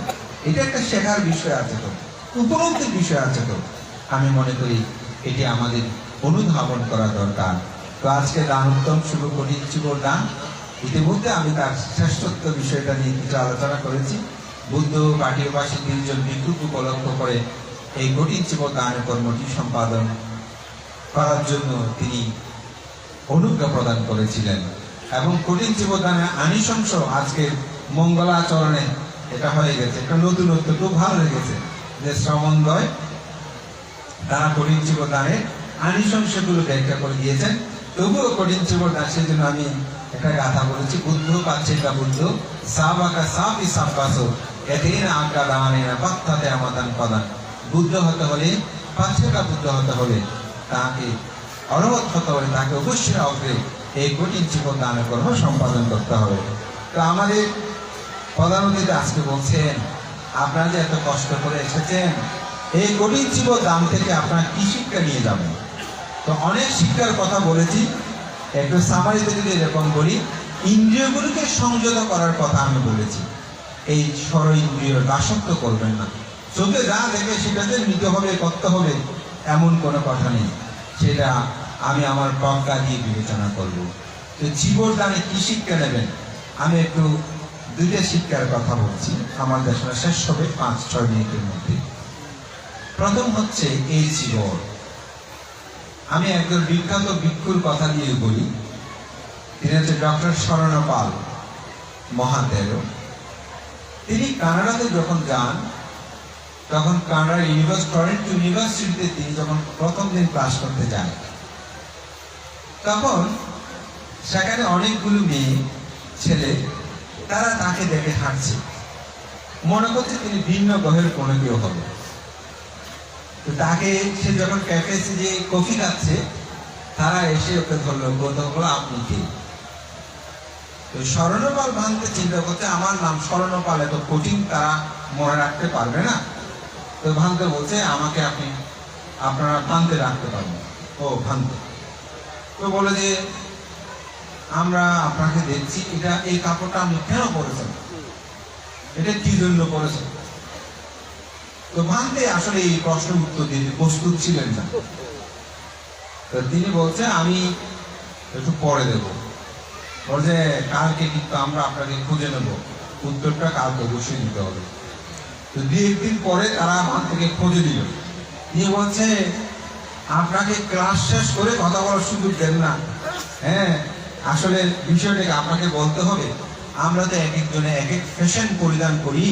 এটা একটা শেখার বিষয় আছে, তো উপলব্ধির বিষয় আছে। তো আমি মনে করি এটি আমাদের অনুধাবন করা দরকার। তো আজকে দান উত্তম শুভ কঠিন জীবন দান, ইতিমধ্যে আমি তার শ্রেষ্ঠত্ব বিষয়টা নিয়ে কিছু আলোচনা করেছি। বুদ্ধ কাটিয়াবাসী 3 জন ভিক্ষুক উপলক্ষ করে এই কঠিন জীবন দানের কর্মটি সম্পাদন করার জন্য তিনি অনুজ্ঞা প্রদান করেছিলেন। এবং কঠিন জীবন দানের আনিশংস আজকে মঙ্গলাচরণে এটা হয়ে গেছে, একটা নতুনত্ব খুব ভালো লেগেছে যে শ্রমণদ্বয় তারা কঠিন জীবন দানের আনিশংসগুলো ব্যাখ্যা করে দিয়েছেন। তবুও কঠিন জীবন দান, সেই জন্য আমি একটা গাথা বলেছি, বুদ্ধ পাচ্ছে বুদ্ধ সাবাকা সাপি সাপাসো এতেই না আজ্ঞা দানে না পাত্তাতে আমাদান প্রদান। বুদ্ধ হতে হলে, পাঁচটা বুদ্ধ হতে হলে তাকে অরহত হতে হলে তাকে অবশ্যই অগ্রে এই কঠিন জীবন দান কর্ম সম্পাদন করতে হবে। তো আমাদের প্রধান অতিথি আজকে বলছেন, আপনারা যে এত কষ্ট করে এসেছেন, এই কঠিন জীবন দান থেকে আপনারা কি শিক্ষা নিয়ে যাবেন? তো অনেক শিক্ষার কথা বলেছি, একটু সামারিতে যদি এরকম বলি, ইন্দ্রিয়গুলিকে সংযত করার কথা আমি বলেছি। এই ষড় ইন্দ্রিয় দাসত্ব করবেন না, চোখে যা দেখে সেটাতে নিতে হবে, করতে হবে, এমন কোনো কথা নেই। সেটা আমি আমার প্রজ্ঞা দিয়ে বিবেচনা করব। তো জীবন দানে কি শিক্ষা নেবেন? আমি একটু দুইটা শিক্ষার কথা বলছি, আমার দেশে শেষ হবে 5-6 মিনিটের মধ্যে। প্রথম হচ্ছে এই জীবন। আমি একজন বিখ্যাত ভিক্ষুর কথা দিয়ে বলি, তিনি হচ্ছে ডক্টর শরণপাল মহাদেব। তিনি কানাডাতে যখন যান, তখন কানাডা টরন্টো ইউনিভার্সিটিতে তিনি যখন প্রথম দিন ক্লাস করতে যান, তখন সেখানে অনেকগুলো মেয়ে ছেলে তারা তাকে দেখে হাঁটছে, মনে করছে তিনি ভিন্ন গ্রহের কোনো কেউ হবে। তো তাকে সে যখন ক্যাফেতে যে কফি খাচ্ছে, তারা এসে ওকে ধরলো, বোধ হলো আপনি কে? তো শরণপাল ভাঙতে চিন্তা করছে, আমার নাম শরণপাল, এত কঠিন তারা মনে রাখতে পারবে না। তো ভাঙতে বলছে, আমাকে আপনারা ভাঙতে রাখতে পারবেন। ও ভাঙতে। তো বলে যে আমরা আপনাকে দেখছি, এটা এই কাপড়টা আপনি কেন পরেছেন, এটা কি জন্য পরেছেন? তো ভাঙতে আসলে এই প্রশ্নের উত্তর দিতে প্রস্তুত ছিলেন না। তো তিনি বলছে, আমি একটু পরে দেব। বলছে কালকে কিন্তু আমরা আপনাকে খুঁজে নেব, উত্তরটা কালকে অবশ্যই দিতে হবে। তো 2-1 দিন পরে তারা ভাঙ থেকে খুঁজে দিল। নিয়ে বলছে, আপনাকে ক্লাস শেষ করে কথা বলার সুযোগ দেন না। হ্যাঁ, আসলে বিষয়টাকে আপনাকে বলতে হবে, আমরা তো এক একজনে এক এক ফ্যাশন পরিধান করি,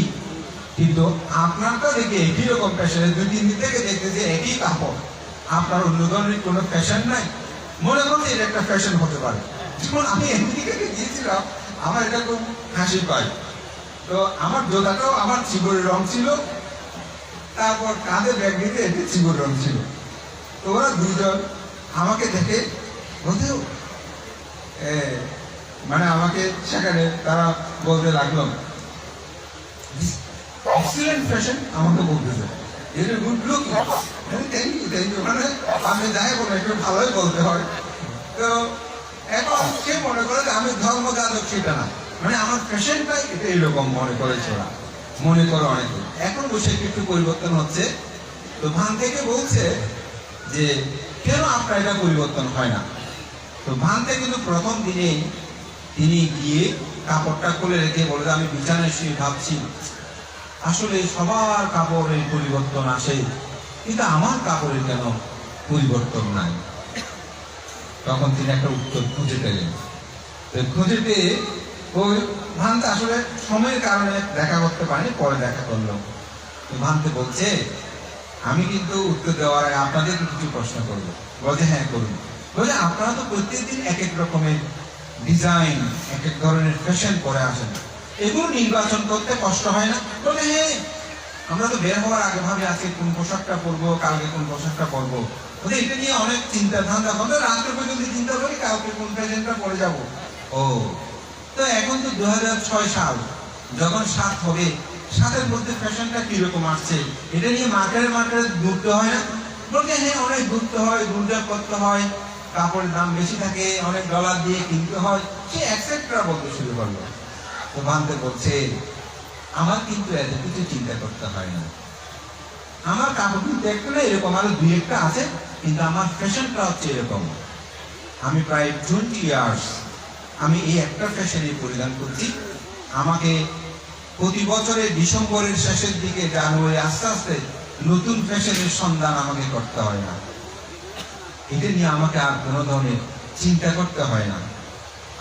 কিন্তু আপনারটা দেখে একই রকম ফ্যাশনের 2-3 দিন থেকে দেখতে যে একই কাপড়, আপনার অন্য ধরনের কোনো ফ্যাশন নাই। মনে করছে এটা একটা ফ্যাশন হতে পারে। যেমন আমি আমেরিকাতে গিয়েছিলাম, আমার এটা খুব হাসি পায়। তো আমার জোতাটাও আমার চিবরের রং ছিল, তারপর কাঁধে ব্যাগ দিতে এটি চিবর রং ছিল। তো ওরা দুজন আমাকে দেখে বলতে, মানে আমাকে সেখানে তারা বলতে লাগলো, এক্সিলেন্ট ফ্যাশন, আমাকে বলতেছে, এটা গুড লুক। Thank you. মানে আমি যাই বলো একটু ভালোই বলতে হয়। তো এখন সে মনে করে যে আমি ধর্ম যাজক, সেটা না, মানে আমার ফ্যাশনটাই এটা এরকম মনে করেছে ওরা, মনে করে অনেকে। এখন বসে একটু পরিবর্তন হচ্ছে। তো ভান থেকে বলছে যে কেন আপনার এটা পরিবর্তন হয় না? তো ভানতে কিন্তু প্রথম দিনে তিনি গিয়ে কাপড়টা খুলে রেখে বলে, আমি বিছানায় শুয়ে ভাবছি, আসলে সবার কাপড়ের পরিবর্তন আসে, কিন্তু আমার কাপড়ের কেন পরিবর্তন নাই? তখন তিনি একটা উত্তর খুঁজে পেলেন। খুঁজে পেয়ে ওই ভানতে আসলে সময়ের কারণে দেখা করতে পারেনি, পরে দেখা করলো। ভানতে বলছে, আমি কিন্তু উত্তর দেওয়ার আগে আপনাদের কিছু প্রশ্ন করবো। বলছে হ্যাঁ করুন। বলছে আপনারা তো প্রত্যেকদিন এক এক রকমের ডিজাইন, এক এক ধরনের ফ্যাশন পরে আসেন, এগুলো নির্বাচন করতে কষ্ট হয় না? বলে হ্যাঁ, আমরা তো বের হওয়ার আগে ভাবি আজকে কোন পোশাকটা পরবো, কালকে কোন পোশাকটা পরবো। বলে এটা নিয়ে অনেক চিন্তা ধান্দা হবে, রাত্রে পর্যন্ত চিন্তা করি কালকে কোন ফ্যাশনটা পরে যাবো। ও, তো এখন তো 2006 সাল, যখন 7 হবে, 7-এর মধ্যে ফ্যাশনটা কিরকম আসছে, এটা নিয়ে মার্কেটে ঘুরতে হয় না? বলতে হ্যাঁ, অনেক ঘুরতে হয়, ঘুরতে করতে হয়, কাপড়ের দাম বেশি থাকে, অনেক ডলার দিয়ে কিনতে হয়, সে এক্সেট্রা বলতে শুরু করলো। তো ভানতে বলছে, আমার কিন্তু এত কিছু চিন্তা করতে হয় না, আমার কাপড় কিন্তু একটা না, এরকম আরো 2-1টা আছে, কিন্তু আমার ফ্যাশনটা হচ্ছে এরকম। আমি প্রায় 20 ইয়ার্স আমি এই একটা ফ্যাশনে পরিধান করছি। আমাকে প্রতি বছরের ডিসেম্বরের শেষের দিকে, জানুয়ারি আস্তে আস্তে নতুন ফ্যাশনের সন্ধান আমাকে করতে হয় না। এটা নিয়ে আমাকে আর কোনো ধরনের চিন্তা করতে হয় না।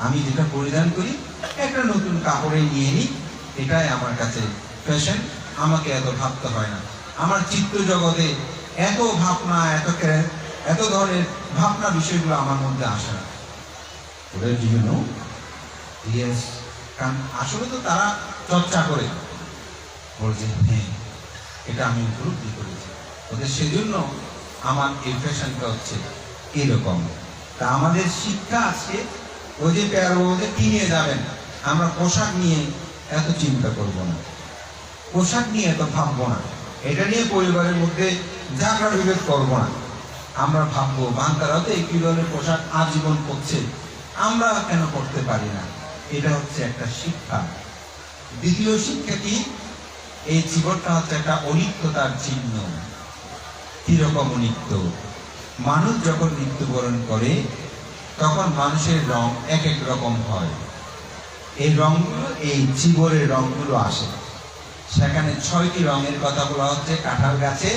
আমি যেটা পরিধান করি একটা নতুন কাপড়ে নিয়ে নিই, এটাই আমার কাছে ফ্যাশন, আমাকে এত ভাবতে হয় না। আমার চিত্ত জগতে এত ভাবনা, এত ধরনের ভাবনা বিষয়গুলো আমার মধ্যে আসে না। কারণ আসলে তো তারা চর্চা করে, বলছে হ্যাঁ, এটা আমি উপলব্ধি করেছি। ওদের সেজন্য আমার এই ফ্যাশনটা হচ্ছে এরকম। তা আমাদের শিক্ষা আছে, ওই যে পেয়ার বলতে কি নিয়ে যাবেন, আমরা পোশাক নিয়ে এত চিন্তা করব না, পোশাক নিয়ে এত ভাববো না, এটা নিয়ে পরিবারের মধ্যে ঝগড়া বিভেদ করবো না। আমরা ভাববো বান্তারাও তো একই ধরনের পোশাক আজীবন করছে, আমরা কেন করতে পারি না। এটা হচ্ছে একটা শিক্ষা। দ্বিতীয় শিক্ষা কি, এই জীবনটা হচ্ছে একটা অনিত্যতার চিহ্ন। কিরকম অনিত্য? মানুষ যখন মৃত্যুবরণ করে তখন মানুষের রং এক এক রকম হয়। এই রংগুলো, এই জীবনের রংগুলো আসে। সেখানে 6টি রঙের কথা বলা হচ্ছে। কাঁঠাল গাছে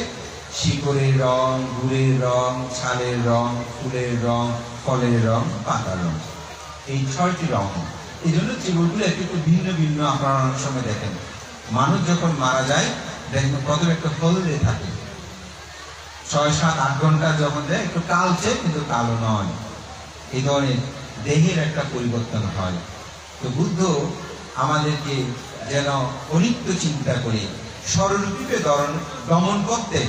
শিকড়ের রং, গুড়ের রং, ছালের রং, ফুলের রং, ফলের রং, পাতার রং, এই 6টি রং। এই জন্য জীবনগুলো একটু একটু ভিন্ন ভিন্ন। আপনারা অনেক সময় দেখেন মানুষ যখন মারা যায় দেখবেন প্রথমে একটু হলদে থাকে, 6-7-8 ঘন্টা যখন যায় একটু কালচে, কিন্তু কালো নয়। এই ধরনের দেহের একটা পরিবর্তন হয়। তো বুদ্ধ আমাদেরকে যেন অনিত্য চিন্তা করে স্বরূপে দমন করতে,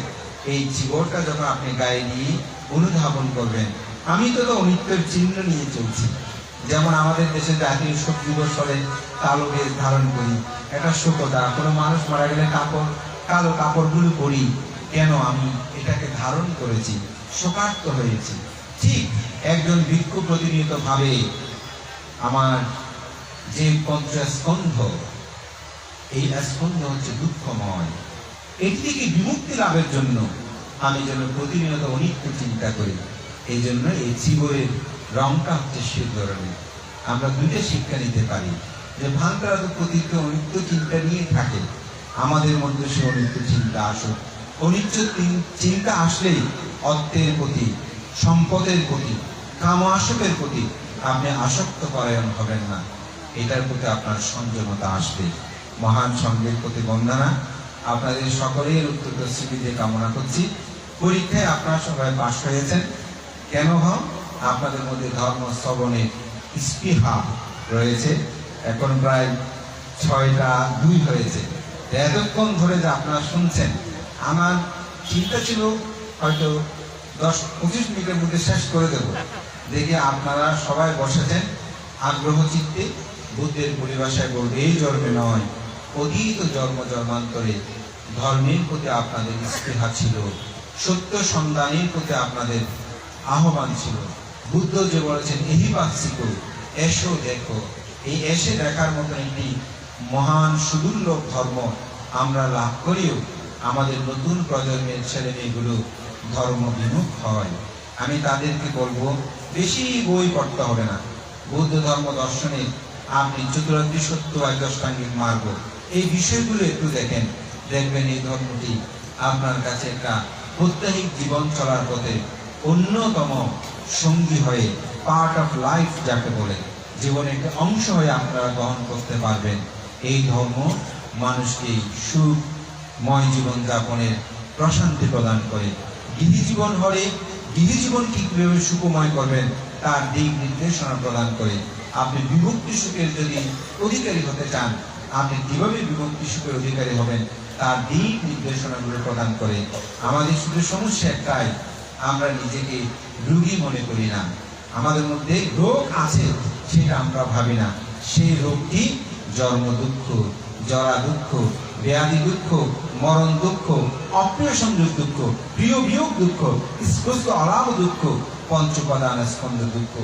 এই জীবনটা যখন আপনি গায়ে নিয়ে অনুধাবন করবেন, আমি তো অনিত্যের চিহ্ন নিয়ে চলছি। যেমন আমাদের দেশে জাতীয় শোক দিবস হলে কালো বেশ ধারণ করি, একটা শোকতা। কোনো মানুষ মারা গেলে কালো কাপড়গুলো পরি, কেন? আমি এটাকে ধারণ করেছি, শোকার্ত হয়েছি। ঠিক একজন ভিক্ষু প্রতিনিয়ত ভাবে আমার যে পঞ্চস্কন্ধ, এই স্কন্ধ হচ্ছে দুঃখময়, এটি থেকে বিমুক্তি লাভের জন্য আমি যেন প্রতিনিয়ত অনিত্য চিন্তা করি। এই জন্য এই জীবনের রংটা হচ্ছে সে ধরনের। আমরা দুইটা শিক্ষা নিতে পারি, যে ভান্তারা তো প্রতিনিয়ত অনিত্য চিন্তা নিয়ে থাকে, আমাদের মধ্যে সে অনিত্য চিন্তা আসুক। অনিত্য চিন্তা আসলেই অর্থের প্রতি, সম্পদের প্রতি, কাম আসকের প্রতি আপনি আসক্ত পরায়ণ হবেন না। এটার প্রতি আপনার সংযমতা আসবে। মহান সঙ্গের প্রতি বন্দনা। আপনাদের সকলের উত্তর স্মৃতিতে কামনা করছি। পরীক্ষায় আপনারা সবাই পাশ হয়েছেন। কেন হন? আপনাদের মধ্যে ধর্ম শ্রবণের স্পৃহা রয়েছে। এখন প্রায় 6টা 2 হয়েছে। এতক্ষণ ধরে যে আপনারা শুনছেন, আমার চিন্তা ছিল হয়তো 10-25 মিনিটের মধ্যে শেষ করে দেব। দেখে আপনারা সবাই বসেছেন আগ্রহ চিত্তে। বুদ্ধের পরিভাষায় বলবে, এই জন্মে নয়, অতীত জন্ম জন্মান্তরে ধর্মের প্রতি আপনাদের স্পৃহা ছিল, সত্য সন্ধানের প্রতি আপনাদের আহ্বান ছিল। বুদ্ধ যে বলেছেন, এহি বাচ্চিকো, এসো দেখো। এই এসে দেখার মতন একটি মহান সুদুর্লভ ধর্ম আমরা লাভ করিও আমাদের নতুন প্রজন্মের ছেলে মেয়েগুলো ধর্ম বিমুখ হয়। আমি তাদেরকে বলবো, বেশি বই পড়তে হবে না। বৌদ্ধ ধর্ম দর্শনে আপনি চতুরার্থী সত্য, অষ্টাঙ্গিক মার্গ, এই বিষয়গুলো একটু দেখেন, দেখবেন এই ধর্মটি আপনার কাছে একটা প্রত্যাহিক জীবন চলার পথে অন্যতম সঙ্গী হয়ে, পার্ট অফ লাইফ যাকে বলে, জীবনের একটা অংশ হয়ে আপনারা গ্রহণ করতে পারবেন। এই ধর্ম মানুষকে সুখময় জীবন যাপনের প্রশান্তি প্রদান করে। গৃহী জীবন হলে গৃহী জীবন কিভাবে সুখময় করবেন তার দিক নির্দেশনা প্রদান করে। আপনি বিভক্তি সুখের যদি অধিকারী হতে চান, আপনি কিভাবে বিভক্তি সুখের অধিকারী হবেন তার দিক নির্দেশনাগুলো প্রদান করে। আমাদের শুধু সমস্যা একটাই, আমরা নিজেকে রোগী মনে করি না। আমাদের মধ্যে রোগ আছে সেটা আমরা ভাবি না। সেই রোগটি জন্ম দুঃখ, জরা দুঃখ, ব্যাধি দুঃখ, মরণ দুঃখ, অপ্রিয় সংযোগ দুঃখ, প্রিয় বিয়োগ দুঃখ, স্পষ্ট অলাভ দুঃখ, পঞ্চপ্রধান স্কন্ধ দুঃখ।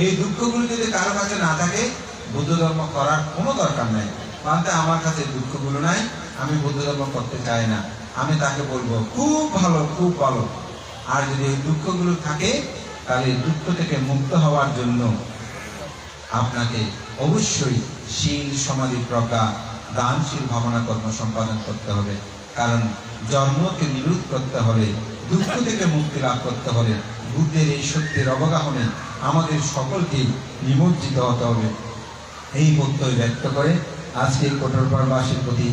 এই দুঃখগুলো যদি কারো কাছে না থাকে, বুদ্ধ ধর্ম করার কোনো দরকার নাই। বলতে আমার কাছে দুঃখগুলো নাই, আমি বুদ্ধ ধর্ম করতে চাই না, আমি তাকে বলবো খুব ভালো, খুব ভালো। আর যদি এই দুঃখগুলো থাকে, তাহলে দুঃখ থেকে মুক্ত হওয়ার জন্য আপনাকে অবশ্যই শীল, সমাধি, প্রজ্ঞা, দানশীল ভাবনা কর্ম সম্পাদন করতে হবে। কারণ জন্মকে নিরোধ করতে হলে, দুঃখ থেকে মুক্তি লাভ করতে হলে, বুদ্ধের এই সত্যের অবগাহনে আমাদের সকলকে নিমজ্জিত হতে হবে। এই বক্তব্য ব্যক্ত করে আজকে কঠোরপাড়বাসীর প্রতি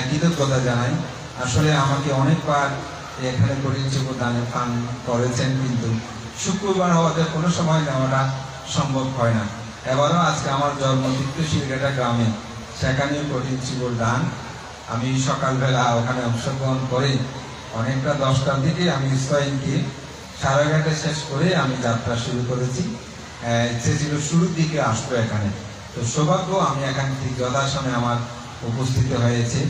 কৃতজ্ঞতা জানাই। আসলে আমাকে অনেকবার এখানে পরিচিত দানে পান করেছেন, কিন্তু শুক্রবার হওয়াতে কোনো সময় নেওয়াটা সম্ভব হয় না। এবারও আজকে আমার জন্ম তীর্থশিলঘাটা গ্রামে, সেখানেও কঠিন শিবর দান আমি সকালবেলা ওখানে অংশগ্রহণ করে অনেকটা 10টার দিকে আমি ইসরায়েলকে সারাঘাটে শেষ করে আমি যাত্রা শুরু করেছি। ইচ্ছে ছিল শুরুর দিকে আসবো এখানে, তো সৌভাগ্য আমি এখান থেকে যথাসময়ে আমার উপস্থিত হয়েছে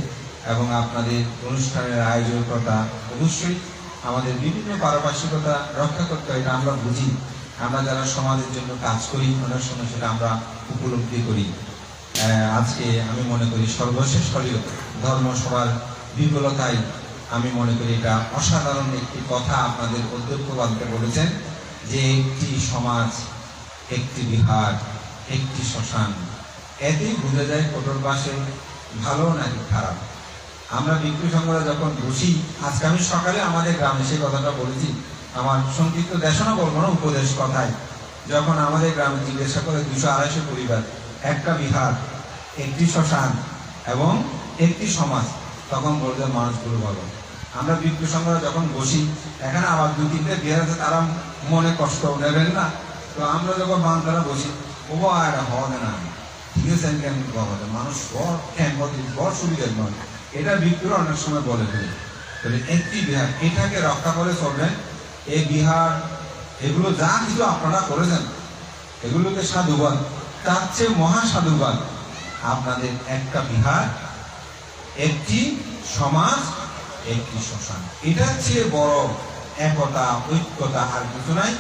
এবং আপনাদের অনুষ্ঠানের আয়োজকতা অবশ্যই আমাদের বিভিন্ন পারিপার্শ্বিকতা রক্ষা করতে হয়, এটা আমরা বুঝি। আমরা যারা সমাজের জন্য কাজ করি অনেক সময় সেটা আমরা উপলব্ধি করি। আজকে আমি মনে করি সর্বশেষ হলেও ধর্মসভার বিফলতায় আমি মনে করি এটা অসাধারণ একটি কথা আপনাদের অধ্যক্ষ বাদকে বলেছেন যে একটি সমাজ, একটি বিহার, একটি শ্মশান। এতেই বোঝা যায় কঠোরবাসে ভালো নাকি খারাপ। আমরা বিক্রি সংগ্রহ যখন বসি, আজকে আমি সকালে আমাদের গ্রামে সেই কথাটা বলেছি, আমার সংক্ষিপ্ত দেশনা বলবো না, উপদেশ কথায় যখন আমাদের গ্রামে জিজ্ঞাসা করে 200-250 পরিবার, একটা বিহার, একটি শ্মশান এবং একটি সমাজ, তখন বলবে মানুষগুলো বলো। আমরা বিক্রি সংগ্রহ যখন বসি, এখানে আবার 2-3টে বিহার আছে, তারা মনে কষ্ট নেবেন না, তো আমরা যখন বাংলারা বসি ও এটা হবে না, ঠিক আছে কেন হবে মানুষ বড় সুবিধার নয়, এটা বিক্রি অনেক সময় বলে ফেলে। তাহলে একটি বিহার, এটাকে রক্ষা করে চলবেন। এই বিহার এগুলো যা কিছু আপনারা করেছেন এগুলোকে সাধুবাদ, তার চেয়ে মহা সাধুবাদ আপনাদের একটা বিহার, একটি সমাজ, একটি শ্মশান। এটার চেয়ে বড় একতা ঐক্যতা আর কিছু নাই।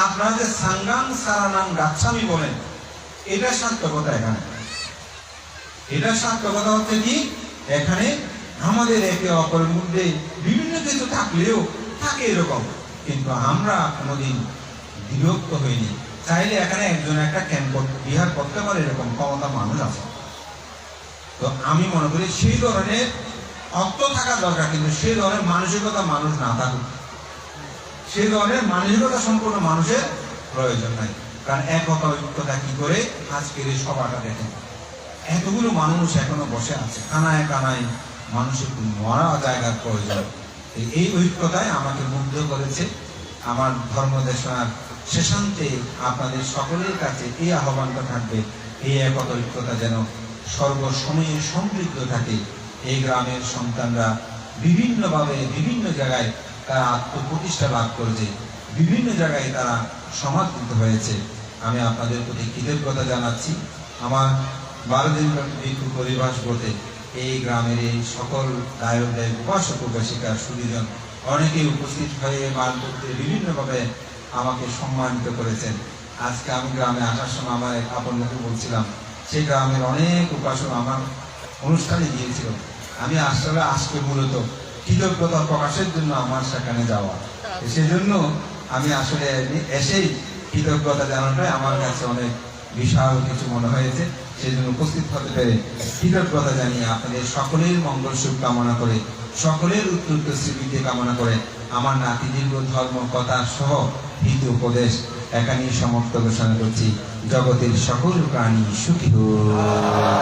আপনারা যে সাঙ্গাং সারানাং গাচ্ছামি বলেন, এটা সার্থকতা। এখানে এটা সার্থকতা হচ্ছে কি, এখানে আমাদের একে অপরের মধ্যে বিভিন্ন কিছু থাকলেও থাকে এরকম, কিন্তু আমরা কোনোদিন বিরক্ত হইনি। চাইলে এখানে একজন একটা ক্যাম্প বিহার করতে পারে, এরকম ক্ষমতা মানুষ আছে। তো আমি মনে করি সেই ধরনের অর্থ থাকা দরকার, কিন্তু সেই ধরনের মানসিকতা মানুষ না থাকুক, সেই ধরনের মানসিকতা সম্পূর্ণ মানুষের প্রয়োজন নাই। কারণ একতা ঐক্যতা কি করে আজকের এই সভাটা দেখেন, এতগুলো মানুষ এখনো বসে আছে, কানায় কানায় মানুষের মরা জায়গার প্রয়োজন। এই ঐক্যতায় আমাকে মুগ্ধ করেছে। আমার ধর্মদেশনার শেষান্তে আপনাদের সকলের কাছে এই আহ্বানটা থাকবে, এই একতা ঐক্যতা যেন সর্বসময়ে সমৃদ্ধ থাকে। এই গ্রামের সন্তানরা বিভিন্নভাবে বিভিন্ন জায়গায় তারা আত্মপ্রতিষ্ঠা লাভ করেছে, বিভিন্ন জায়গায় তারা সমাদৃত হয়েছে। আমি আপনাদের প্রতি কৃতজ্ঞতা জানাচ্ছি। আমার 12 দিন ভিক্ষু পরিবাস বলতে এই গ্রামের এই সকল দায়ক দায়ক উপাসক উপাসিকা সুদীজন অনেকেই উপস্থিত হয়ে মান করতে বিভিন্নভাবে আমাকে সম্মানিত করেছেন। আজকে আমি গ্রামে আসার সময় আমার এক আপন লোকে বলছিলাম, সেই গ্রামের অনেক উপাসক আমার অনুষ্ঠানে গিয়েছিল। আমি আসলে আজকে মূলত কৃতজ্ঞতা প্রকাশের জন্য আমার সেখানে যাওয়া, সেজন্য আমি আসলে এসেই কৃতজ্ঞতা জানাটাই আমার কাছে অনেক বিশাল কিছু মনে হয়েছে। সেই জন্য উপস্থিত হতে পেরে কৃতজ্ঞতা জানিয়ে আপনাদের সকলের মঙ্গল সুখ কামনা করে, সকলের উত্তর স্মৃতি কামনা করে আমার নাতি দীর্ঘ ধর্ম কথা সহ হিত উপদেশ এখানেই সমাপ্ত ঘোষণা করছি। জগতের সকল প্রাণী সুখী হোক।